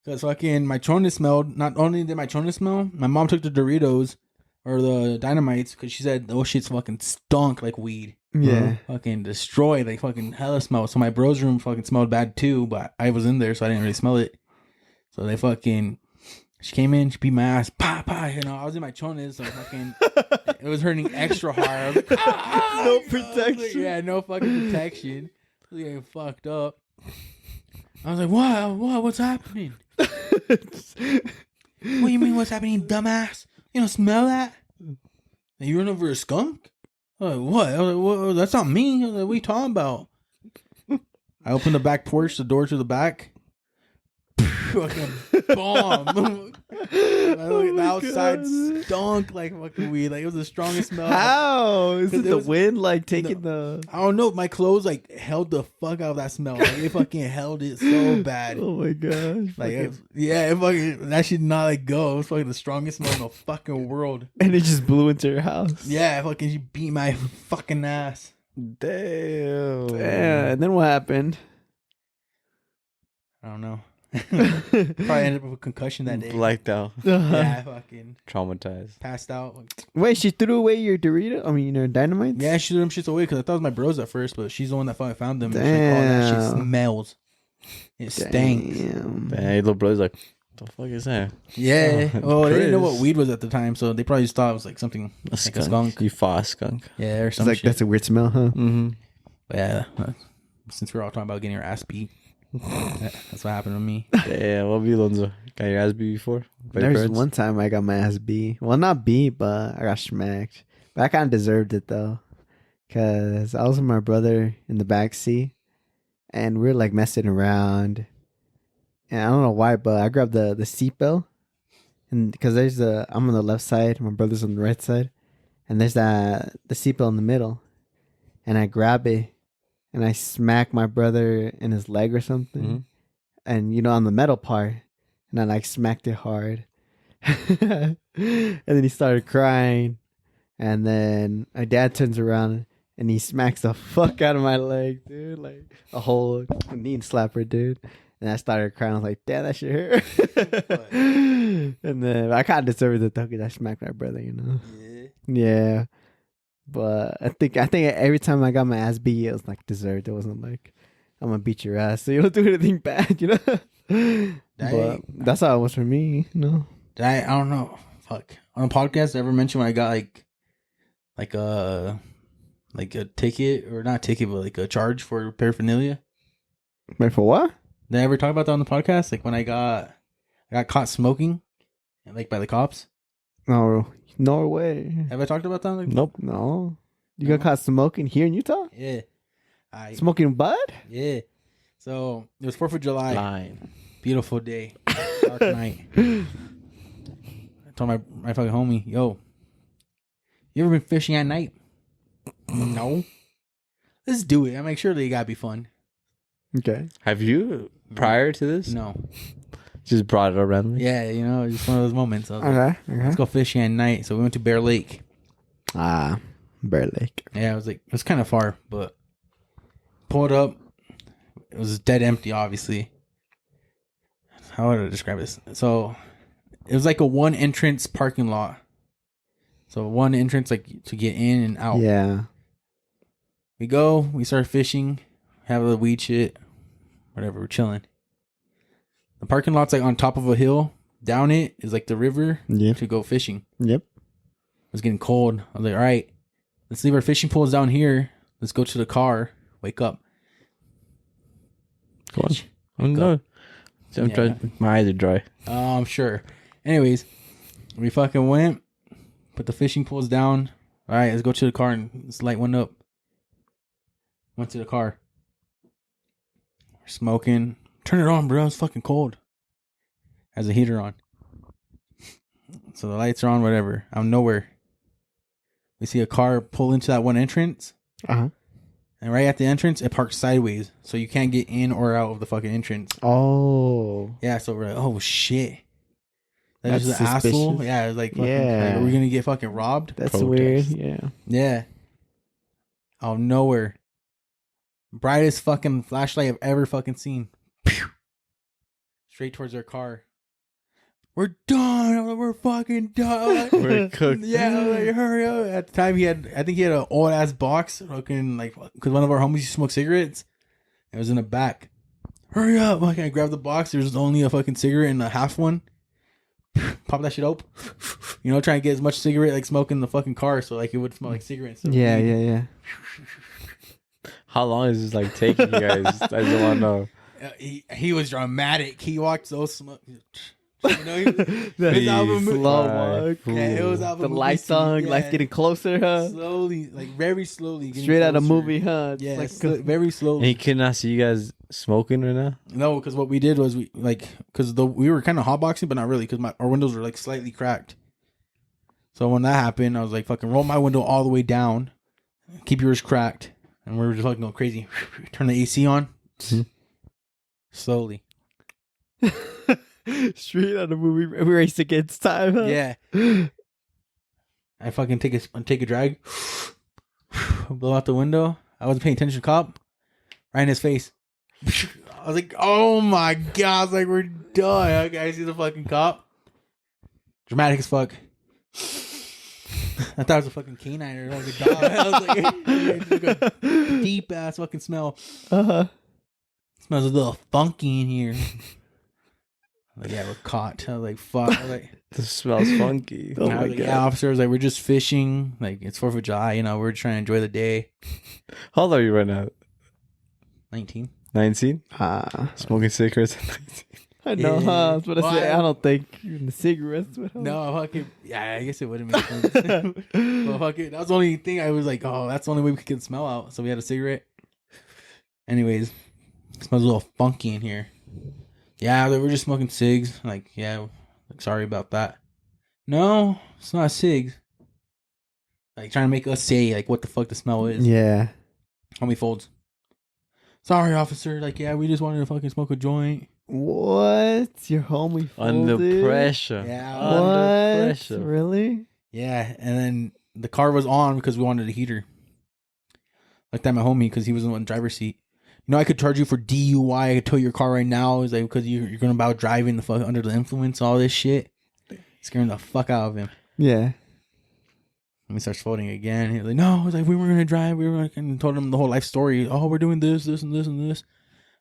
Because fucking my chona smelled. Not only did my chona smell, my mom took the Doritos or the Dynamites because she said those shits fucking stunk like weed. Yeah. Fucking destroyed. Like fucking hella smell. So my bro's room fucking smelled bad too, but I was in there so I didn't really smell it. So they fucking... She came in, she beat my ass. Pa, pa. You know, I was in my chonas, so fucking... It was hurting extra hard. I was like, No protection. Like, yeah, no fucking protection. I was getting fucked up. I was like, what? What's happening? What do you mean, what's happening, dumbass? You don't smell that? You run over a skunk? I was like, what? I was like, well, that's not me. I was like, what are you talking about? I opened the back porch, the door to the back. Fucking bomb. The outside stunk like fucking weed. Like it was the strongest smell. How? Is it the was, wind like taking the... I don't know. My clothes like held the fuck out of that smell. Like it fucking held it so bad. Oh my gosh. Like it fucking that should not like go. It was fucking the strongest smell in the fucking world. And it just blew into your house. Yeah, fucking she beat my fucking ass. Damn. Yeah, and then what happened? I don't know. Probably ended up with a concussion that day. Blacked out. Yeah, fucking Traumatized. passed out. Wait, she threw away your Dorito? I mean, your Dynamites? Yeah, she threw them shits away because I thought it was my bros at first, but she's the one that found them. Damn. She's like, oh, that shit smells. It stinks. Damn. Hey, little brother's like, what the fuck is that? Yeah. Oh, They didn't know Chris. what weed was at the time, so they probably just thought it was like something A like skunk. a skunk. You fought a skunk. Yeah, or It's something. like, that's a weird smell, huh? Mm-hmm. But yeah. Since we're all talking about getting your ass beat, that's what happened to me. Yeah, what have you, Lonzo? Got your ass beat before? By your There's parents? one time I got my ass beat. Well, not beat, but I got smacked. But I kind of deserved it, though. Because I was with my brother in the back seat. And we were, like, messing around. And I don't know why, but I grabbed the seatbelt. And because I'm on the left side. My brother's on the right side. And there's the seatbelt in the middle. And I grab it. And I smack my brother in his leg or something. Mm-hmm. And, you know, on the metal part. And I, like, smacked it hard. And then he started crying. And then my dad turns around and he smacks the fuck out of my leg, dude. Like, a whole knee slapper, dude. And I started crying. I was like, damn, that shit hurt. And then I kind of deserved it, though, because I smacked my brother, you know? Yeah. But I think every time I got my ass beat, it was like deserved. It wasn't like I'm gonna beat your ass, so you don't do anything bad, you know. But that's how it was for me, you know. I don't know. Fuck. On a podcast, I ever mentioned when I got like a ticket or not ticket, but like a charge for paraphernalia. Wait, for what? Did I ever talk about that on the podcast? Like when I got caught smoking, like by the cops. No, no way. Have I talked about that? Like, Nope. No. You No. got caught smoking here in Utah? Yeah. Smoking bud? Yeah. So it was 4th of July. Line. Beautiful day. Dark night. I told my fucking homie, yo, you ever been fishing at night? No. Let's do it. I make sure that it gotta be fun. Okay. Have you prior to this? No. Just brought it up randomly. Yeah, it's just one of those moments. I was like, Okay. let's go fishing at night. So we went to Bear Lake. Bear Lake. Yeah, it was kind of far, but pulled up. It was dead empty, obviously. How would I describe this? So it was like a one entrance parking lot. So one entrance like to get in and out. Yeah. We start fishing, have a weed shit, whatever, we're chilling. The parking lot's like on top of a hill. Down it is like the river Yep. to go fishing. Yep. It was getting cold. I was like, all right, let's leave our fishing poles down here. Let's go to the car. Wake up. Go on. Bitch. I'm good. I'm Yeah. trying. My eyes are dry. I'm sure. Anyways, we fucking went, put the fishing poles down. All right, let's go to the car and let's light one up. Went to the car. We're smoking. Turn it on, bro. It's fucking cold. Has a heater on. So the lights are on, whatever. Out of nowhere, we see a car pull into that one entrance. Uh-huh. And right at the entrance, it parks sideways. So you can't get in or out of the fucking entrance. Oh. Yeah, so we're like, oh shit. That's That's just an asshole. suspicious. Yeah, it's like, fucking, Yeah. like, are we gonna get fucking robbed? That's Protest. weird. Yeah. Yeah. Out of nowhere. Brightest fucking flashlight I've ever fucking seen. Pew! Straight towards our car. We're done. I'm like, we're fucking done. We're cooked. Yeah, I'm like, hurry up. At the time, I think he had an old ass box, fucking like, because one of our homies used to smoke cigarettes. It was in the back. Hurry up! Like, I grabbed the box. There was only a fucking cigarette and a half one. Pop that shit open. Trying to get as much cigarette like smoke in the fucking car, so like it would smell like cigarettes. Yeah, yeah. How long is this like taking you guys? I just want to know. He was dramatic. He walked so slow. His The album, slow walk. yeah, it was album The movie lights scene, on, yeah. lights getting closer, huh? Slowly, like very slowly. getting Straight out of closer. movie, huh? It's Yeah, like very And slowly. he cannot see you guys smoking right now. No, because what we did was we were kind of hotboxing, but not really, because our windows were like slightly cracked. So when that happened, I was like, fucking roll my window all the way down, keep yours cracked, and we were just fucking going crazy. Turn the AC on, slowly. straight out of movie. We raced against time, huh? Yeah. I fucking take a drag, blow out the window. I wasn't paying attention, cop. Right in his face. I was like, oh my god! I was like, we're done. Okay, I see the fucking cop. Dramatic as fuck. I thought it was a fucking canine or like a dog. I was like, like a deep ass fucking smell. Uh-huh. Smells a little funky in here. I'm like, yeah, we're caught. I was like, fuck. I was like, This smells funky. Oh I my was like, God. yeah, officer was like, we're just fishing. Like, it's 4th of July. We're trying to enjoy the day. How old are you right now? 19. 19? Smoking cigarettes at 19. I know, Yeah. huh? I was about to Well, say, I don't think even the cigarettes would help. No, fucking, yeah, I guess it would have made sense. But fucking, that was the only thing I was like, oh, that's the only way we could get the smell out. So we had a cigarette. Anyways, it smells a little funky in here. Yeah, they were just smoking cigs. Like, yeah, like, sorry about that. No, it's not cigs. Like, trying to make us say, like, what the fuck the smell is. Yeah. Homie folds. Sorry, officer. Like, yeah, we just wanted to fucking smoke a joint. What? Your homie Under folded? pressure. Yeah. Under What? pressure. Really? Yeah, and then the car was on because we wanted a heater. Like that, my homie, because he was in the driver's seat. I could charge you for DUI. I could tow your car right now. It's like because you're going about driving the fuck under the influence, all this shit, scaring the fuck out of him. Yeah. And he starts floating again. He's like, no, it's like we were gonna drive. We were and told him the whole life story. Oh, we're doing this, this, and this, and this.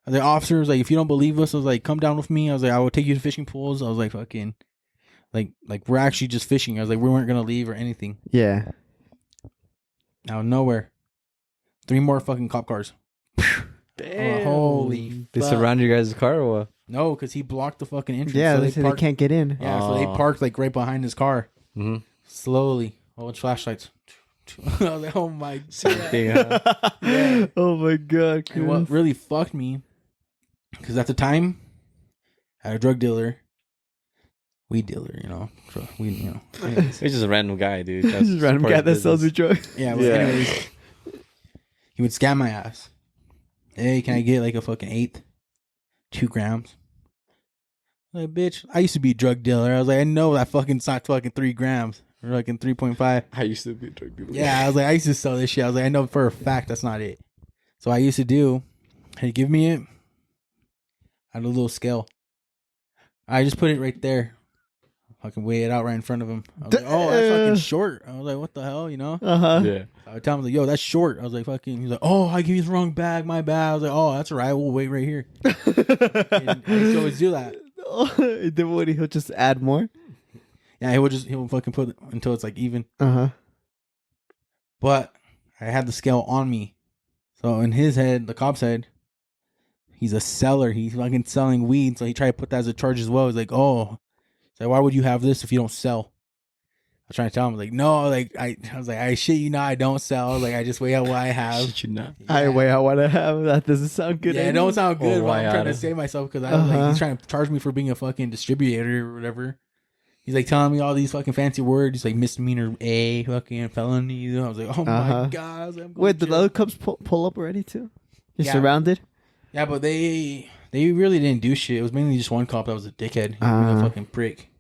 I was like, officer was like, if you don't believe us, I was like, come down with me. I was like, I will take you to fishing pools. I was like, fucking, like we're actually just fishing. I was like, we weren't gonna leave or anything. Yeah. Out of nowhere, 3 more fucking cop cars. Damn. Holy They fuck. surround your guys' car or what? No, because he blocked the fucking entrance. Yeah, so they say they parked, can't get in. Yeah, so they Oh. parked like right behind his car. Mm-hmm. Slowly. Oh, with flashlights. I was like, oh my Same god. thing, huh? Yeah. Oh my god, And what Chris. really fucked me, because at the time, I had a drug dealer, weed dealer, you know. So we, you know. Anyways. He's just a random guy, dude. This is a random guy that sells the drug. Yeah, but Yeah. anyways, he would scam my ass. Hey, can I get like a fucking eighth? 2 grams. Like, bitch, I used to be a drug dealer. I was like, I know that fucking it's not fucking 3 grams. Or fucking 3.5. I used to be a drug dealer. Yeah, I was like, I used to sell this shit. I was like, I know for a fact that's not it. So I used to do, he'd give me it. I had a little scale. I just put it right there. Fucking weigh it out right in front of him. I was like, oh, that's fucking short. I was like, what the hell, you know? Uh-huh. Yeah. I would tell him, like, yo, that's short. I was like, fucking, he's like, oh, I gave you the wrong bag, my bad. I was like, oh, that's all right. We'll wait right here. And I used to always do that. Then what, he'll just add more? Yeah, he'll fucking put it until it's like even. Uh-huh. But I had the scale on me. So in his head, the cop's head, he's a seller. He's fucking selling weed. So he tried to put that as a charge as well. He's like, oh. He's like, why would you have this if you don't sell? I was trying to tell him, like, no, like, I was like, I shit you not, I don't sell. Like, I just weigh out what I have. Shit you not. I wait, I want to have that. Doesn't sound good. Yeah, it anymore. don't sound good, Oh, but I'm why trying to outta? save myself because I was like, he's trying to charge me for being a fucking distributor or whatever. He's like telling me all these fucking fancy words. He's like misdemeanor A, fucking felony. I was like, oh my god. I was like, I'm going Wait, to did the jail. other cops pull up already too? You're Yeah. surrounded? Yeah, but they really didn't do shit. It was mainly just one cop that was a dickhead. He was a fucking prick.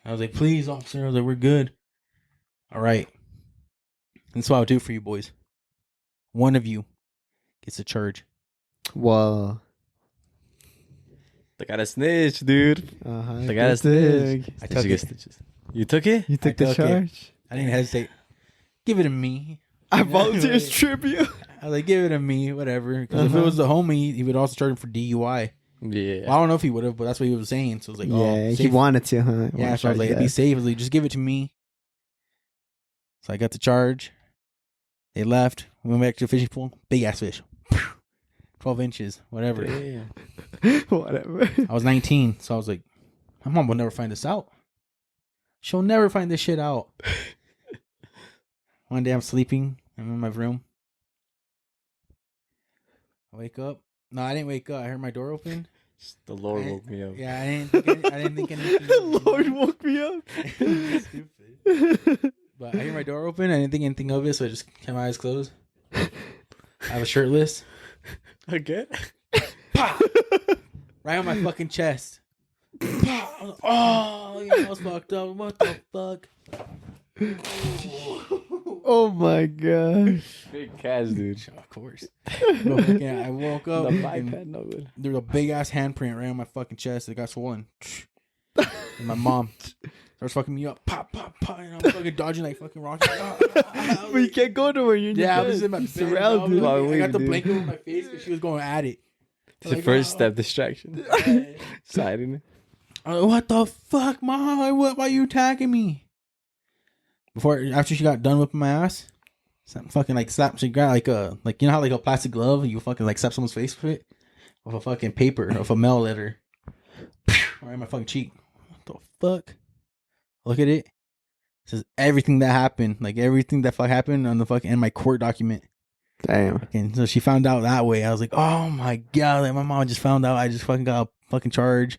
I was like, please, officer. I was like, we're good. All right. That's what I'll do for you boys. One of you gets a charge. Whoa. They got a snitch, dude. Uh-huh. They got a Good snitch. thing. I Did took you get it. stitches? You took it? You took I the took it. charge? I didn't hesitate. Give it to me. I volunteers tribute. I was like, give it to me, whatever. Because if it was the homie, he would also charge him for DUI. Yeah. Well, I don't know if he would have, but that's what he was saying. So I was like, Yeah, oh, he safe. wanted to, huh? Yeah, so I was like, be safe. I was like, just give it to me. So I got the charge. They left. We went back to the fishing pool. Big ass fish. 12 inches, whatever. Damn. Whatever. I was 19, so I was like, my mom will never find this out. She'll never find this shit out. One day I'm sleeping. I'm in my room. I wake up. No, I didn't wake up. I heard my door open. The Lord woke me up. Yeah, I didn't think anything. The Lord woke me up. Stupid. But I hear my door open. I didn't think anything of it, so I just kept my eyes closed. I was shirtless. Okay. Pop! Right on my fucking chest. Pop! I was like, oh, you know, I was fucked up. What the fuck? Oh my gosh. Big cats, dude. Of course. But fucking, I woke The up. iPad, And no good. there was a big ass handprint right on my fucking chest. It got swollen. And my mom starts fucking me up. Pop, pop, pop. And I'm fucking dodging like fucking rocks. But you can't go nowhere. You're in your Yeah, I bed. was in my You're bed. surrounded. Wow. I got the Dude. blanket over my face because she was going at it. It's the Like, first oh. step, distraction. Siding it. I was like, what the fuck, mom? Why are you attacking me? After she got done whipping my ass, some fucking like slap. She got like you know how like a plastic glove, you fucking like slap someone's face with it, with a fucking paper, of a mail letter, right in my fucking cheek. What the fuck? Look at it. It says everything that happened, like everything that fuck happened on the fucking in my court document. Damn. Fucking, so she found out that way. I was like, oh my god, like my mom just found out I just fucking got a fucking charge.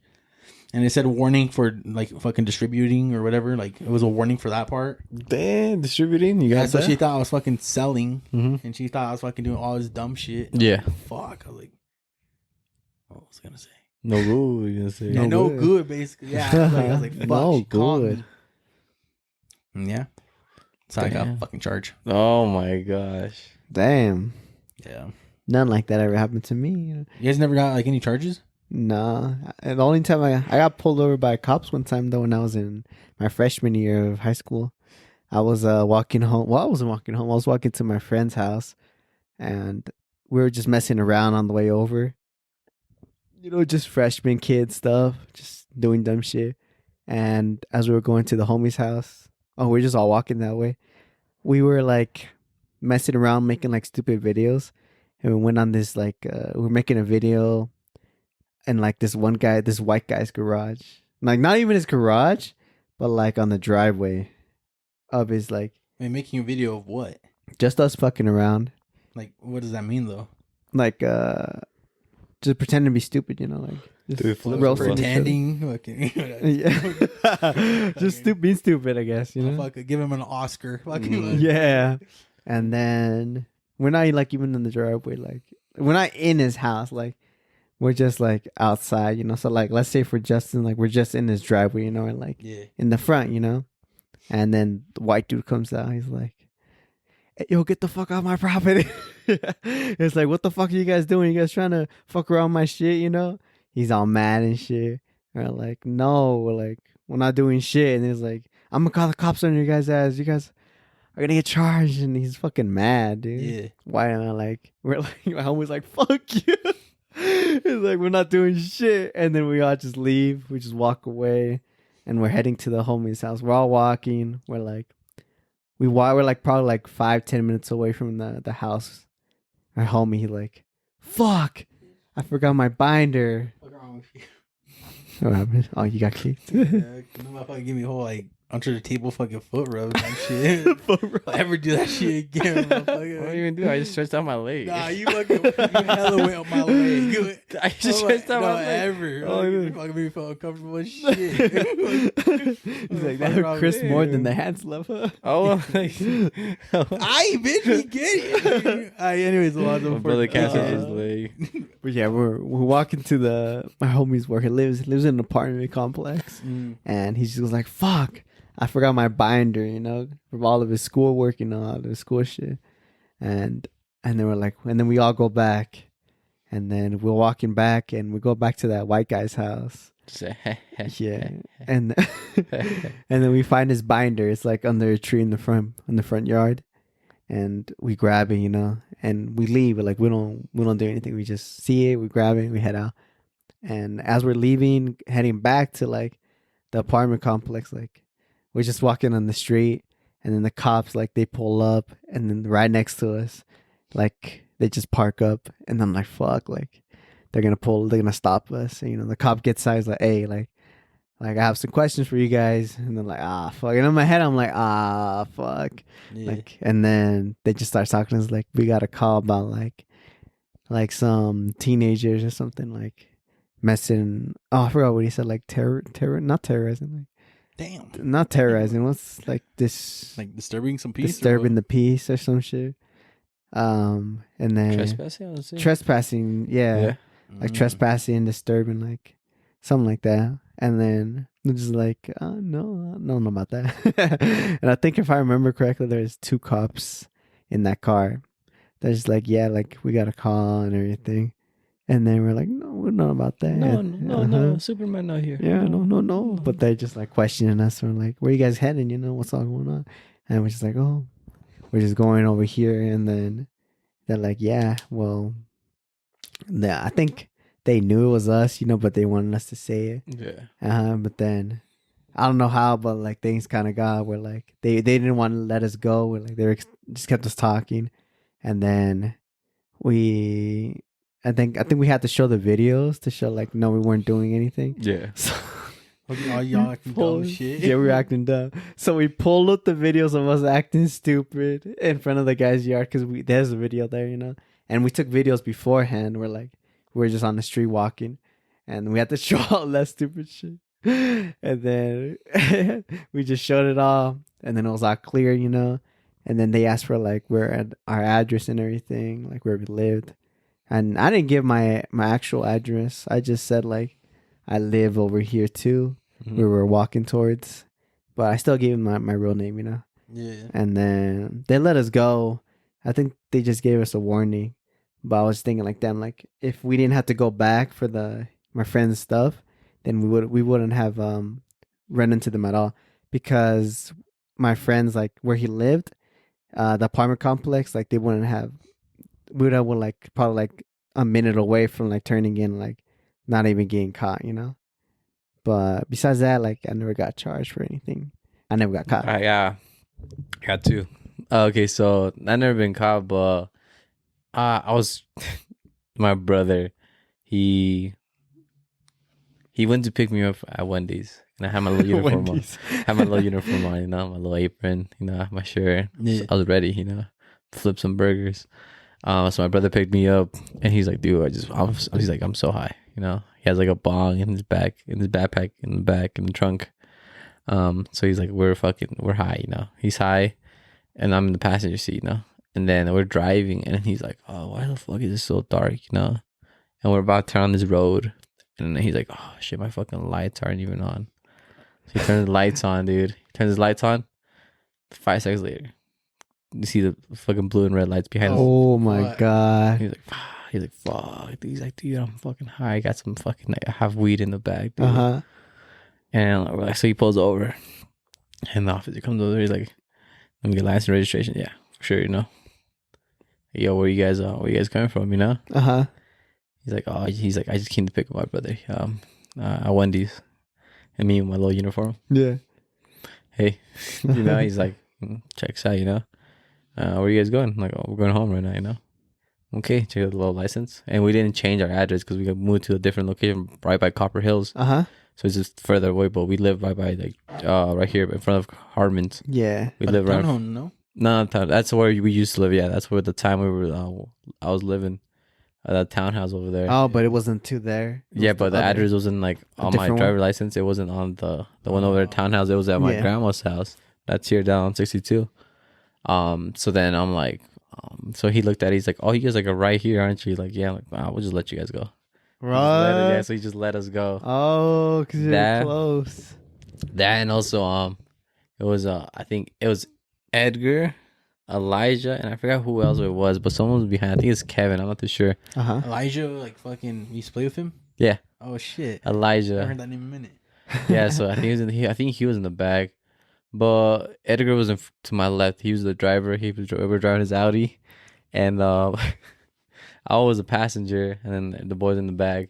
And it said warning for like fucking distributing or whatever. Like it was a warning for that part. Damn, distributing. You Yeah, got so that? she thought I was fucking selling, Mm-hmm. and she thought I was fucking doing all this dumb shit. Yeah. Fuck. I was like, what was I gonna say? No good. You gonna say? Yeah, no good. good, basically. Yeah. I was like, fuck. No she called good. me. And yeah. So I got Damn. a fucking charge. Oh my gosh. Damn. Yeah. None like that ever happened to me. You know? You guys never got like any charges? Nah. And the only time I got pulled over by cops one time though when I was in my freshman year of high school. I was walking home. Well, I wasn't walking home. I was walking to my friend's house, and we were just messing around on the way over. You know, just freshman kid stuff, just doing dumb shit. And as we were going to the homie's house, we were just all walking that way. We were like messing around, making like stupid videos, and we went on this like we were making a video in like this white guy's garage. Like not even his garage, but like on the driveway of his like I mean, making a video of what? just us fucking around. Like, what does that mean though? Like just pretending to be stupid, you know, like just Dude, roasting each other. Pretending. Fucking, Yeah. Just being stupid, I guess, you know. Fuck, give him an Oscar. Fucking Yeah. And then we're not like even in the driveway, like we're not in his house, like we're just like outside, you know. So like let's say for Justin, like we're just in his driveway, you know, and like yeah. in the front, you know. And then the white dude comes out, he's like, hey, yo, get the fuck out of my property. It's like, what the fuck are you guys doing? You guys trying to fuck around my shit, you know? He's all mad and shit. We're like, no, we're not doing shit. And he's like, I'm gonna call the cops on you guys' ass. You guys are gonna get charged. And he's fucking mad, dude. Yeah. Why am I like, we're like, my homie's like, fuck you. It's like, we're not doing shit. And then we all just leave. We just walk away. And we're heading to the homie's house. We're all walking. We're like, we're like probably like 5-10 minutes away from the house. Our homie, he like, fuck, I forgot my binder. What's wrong with you? What happened? Oh, you got kicked. Yeah, no motherfucker give me a whole like under the table fucking foot rubs and shit. If I ever do that shit again, motherfucker. What do you even do? I just stretched out my leg. Nah, you hella went up my leg. I just stretched out my leg. Ever. Oh, You yeah. fucking made me feel uncomfortable as shit. He's like, that hurt Chris more than the hand slap. Oh, like, I bitch, we get it. Anyways, a lot my of brother can't stretch his leg. But yeah, we're walking to my homie's where he lives. He lives in an apartment complex. And he just was like, fuck, I forgot my binder, you know, from all of his schoolwork and all of his school shit. And then we're like, and then we all go back. And then we're walking back and we go back to that white guy's house. Yeah. And and then we find his binder. It's like under a tree in the front yard. And we grab it, you know, and we leave. But like we don't do anything. We just see it, we grab it, we head out. And as we're leaving, heading back to like the apartment complex, like we're just walking on the street, and then the cops like they pull up, and then right next to us, like they just park up, and I'm like, fuck, like they're gonna stop us. And, you know, the cop gets out, he's like, hey, like I have some questions for you guys, and then like, ah, fuck. And in my head, I'm like, ah, fuck. Yeah. Like, and then they just start talking. It's like, we got a call about like some teenagers or something, like messing. Oh, I forgot what he said. Like not terrorizing. Like, Damn. not terrorizing. What's like this? Like disturbing some peace. Disturbing the peace or some shit. And then Trespassing? I would say. trespassing. Yeah. Like trespassing, disturbing, like something like that. And then they're just like, no, I don't know about that. And I think if I remember correctly, there's 2 cops in that car. They're just like, yeah, like we got a call and everything. And then we're like, no, we don't know about that. No, Superman not here. Yeah, no. But they're just like questioning us. We're like, where you guys heading? You know, what's all going on? And we're just like, oh, we're just going over here. And then they're like, yeah, well, I think they knew it was us, you know, but they wanted us to say it. Yeah. But then I don't know how, but like things kind of got where like they didn't want to let us go. We're like just kept us talking, and then I think we had to show the videos to show like no, we weren't doing anything. Yeah. So, y'all acting dumb shit. yeah, we were acting dumb. So we pulled up the videos of us acting stupid in front of the guy's yard because there's a video there, you know. And we took videos beforehand. We were just on the street walking, and we had to show all that stupid shit. And then we just showed it all, and then it was all clear, you know. And then they asked for like our address and everything, like where we lived. And I didn't give my actual address. I just said like I live over here too, where we're walking towards. But I still gave them my real name, you know. Yeah. And then they let us go. I think they just gave us a warning. But I was thinking like them, like if we didn't have to go back for my friend's stuff, then we wouldn't have run into them at all. Because my friends, like where he lived, the apartment complex, like we would have like probably like a minute away from like turning in, like not even getting caught, you know. But besides that, like I never got charged for anything. I never got caught. Yeah, got 2. Okay, so I never been caught, but I was my brother. He He went to pick me up at Wendy's, and I had my little uniform on. Wendy's. Had my little uniform on, my little apron, my shirt. Yeah. I was ready, flip some burgers. So my brother picked me up, and he's like, dude, he's like, I'm so high, He has like a bong in his backpack in the back in the trunk. So he's like, we're high, He's high, and I'm in the passenger seat, And then we're driving, and he's like, oh, why the fuck is this so dark, And we're about to turn on this road, and then he's like, oh shit, my fucking lights aren't even on. So he turns the lights on, dude. He turns his lights on. 5 seconds later, you see the fucking blue and red lights behind us. Oh my god. He's like, fuck. He's like, dude, I'm fucking high. I got some fucking, I have weed in the bag, dude. And we're like, so he pulls over, and the officer comes over. He's like, let me get license and registration. Yeah, for sure, Yo, where you guys coming from, He's like, I just came to pick up my brother, at Wendy's, and me in my little uniform. Yeah. Hey, he's like, checks out, where are you guys going? I'm like, oh, we're going home right now, Okay, check out the little license. And we didn't change our address because we got moved to a different location right by Copper Hills. So it's just further away, but we live right by right here in front of Harmon's. Yeah. We live right. No. No, that's where we used to live. Yeah, that's where the time we were. I was living at that townhouse over there. Oh, but it wasn't to there. Yeah, but the address wasn't like on my driver license. It wasn't on the one over there, townhouse. It was at my grandma's house. That's here down on 62. So then I'm like, so he looked at it. He's like, oh, you guys like are right here, aren't you? Like, yeah. I'm like, wow, we'll just let you guys go. Right. So he just let us go. Oh, because you're close. That, and also it was I think it was Edgar, Elijah, and I forgot who else it was, but someone was behind. I think it's Kevin. I'm not too sure. Elijah, like fucking, you used to play with him? Yeah. Oh shit. Elijah. I heard that name in a minute. Yeah, so I think he was in the back, but Edgar was to my left. He was the driver. We were driving his Audi, and I was a passenger, and then the boys in the back.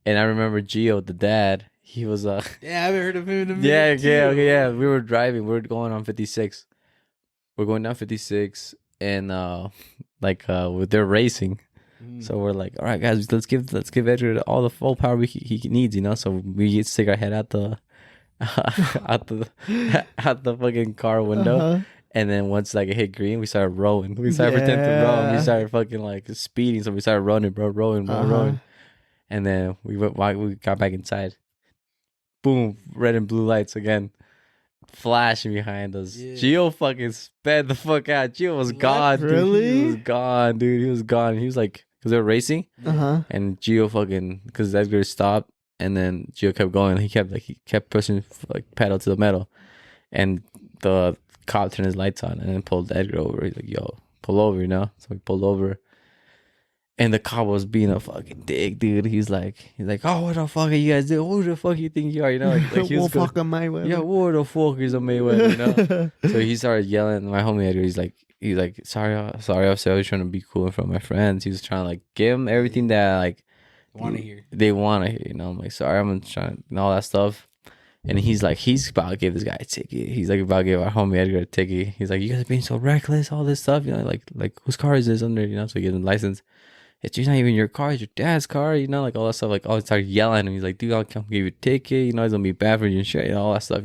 And I remember Gio, the dad. He was yeah, I haven't heard of him in a minute. Yeah. We were driving. We were going on 56. We're going down 56, and they're racing. So we're like, all right, guys, let's give Edgar all the full power he needs, So we stick our head out the out the fucking car window. And then once it hit green, we started rolling. We started pretending to roll. And we started fucking speeding. So we started running, bro, rolling. And then we got back inside. Boom, red and blue lights again, flashing behind us. Yeah. Gio fucking sped the fuck out. Gio was gone. Really? Dude. He was gone, dude. He was gone. He was like, because they were racing. And Gio fucking, because Edgar stopped, and then Gio kept going. He kept pushing pedal to the metal, and the cop turned his lights on and then pulled Edgar over. He's like, yo, pull over, So we pulled over, and the cop was being a fucking dick, dude. He's like, oh, what the fuck are you guys doing? Who the fuck you think you are? He was fuck on Mayweather. Yeah, who the fuck is a Mayweather? So he started yelling. My homie Edgar, he's like, sorry, officer. I was trying to be cool in front of my friends. He was trying to give them everything that they want to hear. I'm like, sorry, I'm trying and all that stuff. And he's about to give this guy a ticket. He's about to give our homie Edgar a ticket. He's like, you guys are being so reckless, all this stuff. Like whose car is this under? So he gives him the license. It's not even your car, it's your dad's car, all that stuff. He started yelling at him. He's like, dude, I'll come give you a ticket. It's gonna be bad for you and shit, all that stuff,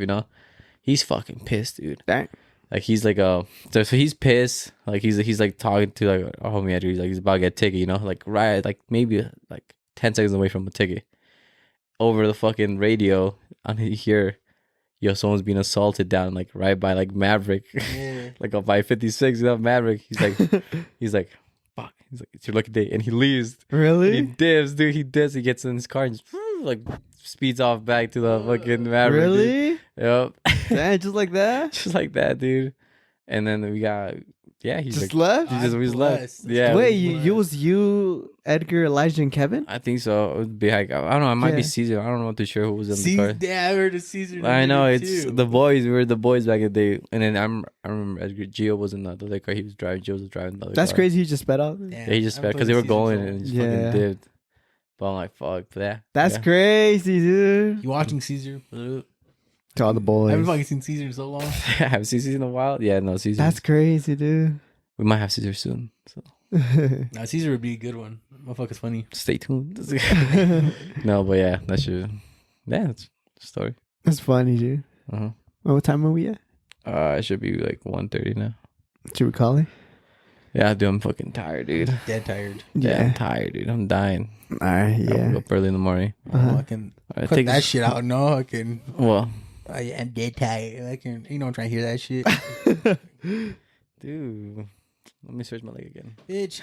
He's fucking pissed, dude. Dang. He's so he's pissed. He's talking to our homie Edgar. He's about to get a ticket, right, maybe 10 seconds away from a ticket. Over the fucking radio, on here, yo, someone's being assaulted down right by Maverick, up by 56, Maverick. He's like, fuck. He's like, it's your lucky day, and he leaves. Really? He dips, dude. He dips. He gets in his car and just speeds off back to the fucking Maverick. Really? Dude. Yep. Damn, just like that? Just like that, dude. And then we got, he just left. We just left. Yeah. Wait, you, Edgar, Elijah, and Kevin? I think so. It would be I don't know. It might be Caesar. I don't know too sure who was in the car. Yeah, I heard of Caesar. I know it's the boys. We were the boys back in the day. And then I remember Edgar. Gio was in the other car. He was driving. Gio was driving the other car. That's crazy. He just sped out. Yeah, he just sped because they were going and just fucking dipped. But I'm like, fuck that. That's crazy, dude. You watching Caesar? To all the boys. I haven't fucking seen Caesar in so long. I haven't seen Caesar in a while. Yeah, no, Caesar. That's crazy, dude. We might have Caesar soon. So nah, Caesar would be a good one. Motherfucker's funny. Stay tuned. No, but yeah, that shit. Yeah, that's the story. That's funny, dude. Uh-huh. What time are we at? It should be like 1:30 now. Should we call it? Yeah, dude, I'm fucking tired, dude. Dead tired. Yeah, I'm tired, dude. I'm dying. All right, I yeah. woke up early in the morning. Uh-huh. I can I cut think that shit out. No, I can. Well, I'm dead tired. I can. I'm trying to hear that shit. dude, let me search my leg again. Bitch.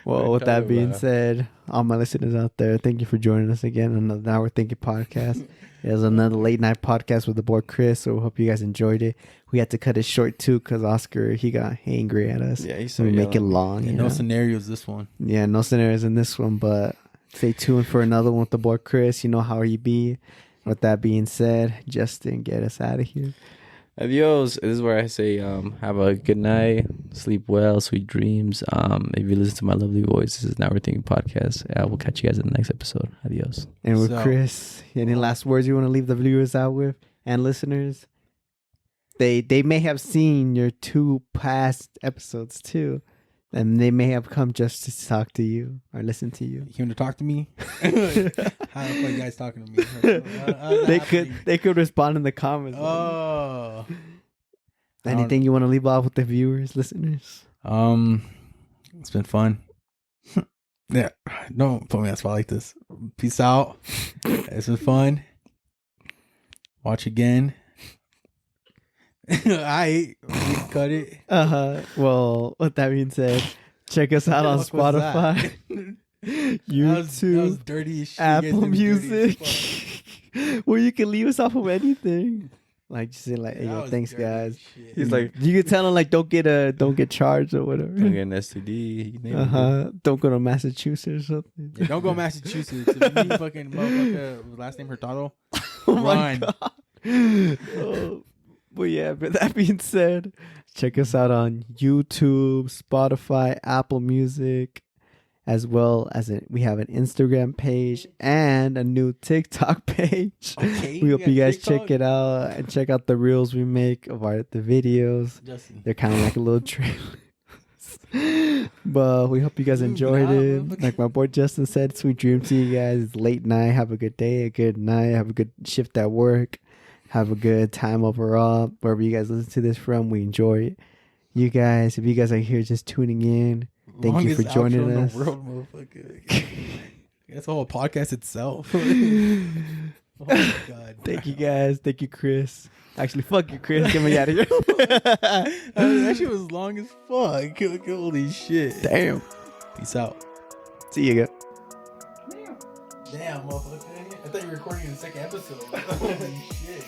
Well, with that being said, all my listeners out there, thank you for joining us again on another Now We're Thinking podcast. It was another late night podcast with the boy Chris, so we hope you guys enjoyed it. We had to cut it short too because Oscar, he got angry at us. Yeah, he's So we make it long. Yeah, you no know? scenarios this one. Yeah, no scenarios in this one, but stay tuned for another one with the boy Chris. You know how he be. With that being said, Justin, get us out of here. Adios. This is where I say, have a good night, sleep well, sweet dreams. If you listen to my lovely voice, this is Now We're Thinking podcast. We'll catch you guys in the next episode. Adios. And with So- Chris, any last words you want to leave the viewers out with and listeners? They may have seen your 2 past episodes too, and they may have come just to talk to you or listen to you. You came to talk to me? How the fuck you guys talking to me? They could respond in the comments. Oh. Anything you want to leave off with the viewers, listeners? It's been fun. Yeah, don't put me on the spot like this. Peace out. It's been fun. Watch again. I cut it. Well, with that being said, check us out on What the fuck was Spotify, that YouTube, was dirty as shit. Apple You guys did Music. dirty as fuck. Well, you can leave us off of anything. Like just say like, hey, That yo, was thanks dirty guys. as shit. He's like, You can tell them like don't get charged or don't whatever. get an STD. You name it. Don't go to Massachusetts or something. Yeah, don't go to Massachusetts. If you meet fucking motherfucker, last name Hurtado, Oh my run. god. Oh, but yeah, but that being said, check us out on YouTube, Spotify, Apple Music, as well as we have an Instagram page and a new TikTok page. Okay, We hope got you guys TikTok? check it out and check out the reels we make of the videos. Justin. They're kind of like a little trailer. But we hope you guys Ooh, enjoyed nah, it. motherfucker. Like my boy Justin said, sweet dreams to you guys. It's late night. Have a good day, a good night. Have a good shift at work. Have a good time overall. Wherever you guys listen to this from, we enjoy it. You guys, if you guys are here just tuning in, thank you for Longest joining outro in us. the world, motherfucker. That's a whole podcast itself. Oh my god. Thank you guys. Thank you, Chris. Actually, fuck you, Chris. Get me out of here. That shit was long as fuck. Holy shit. Damn. Peace out. See you guys. Damn, motherfucker. I thought you were recording the second episode. Holy shit.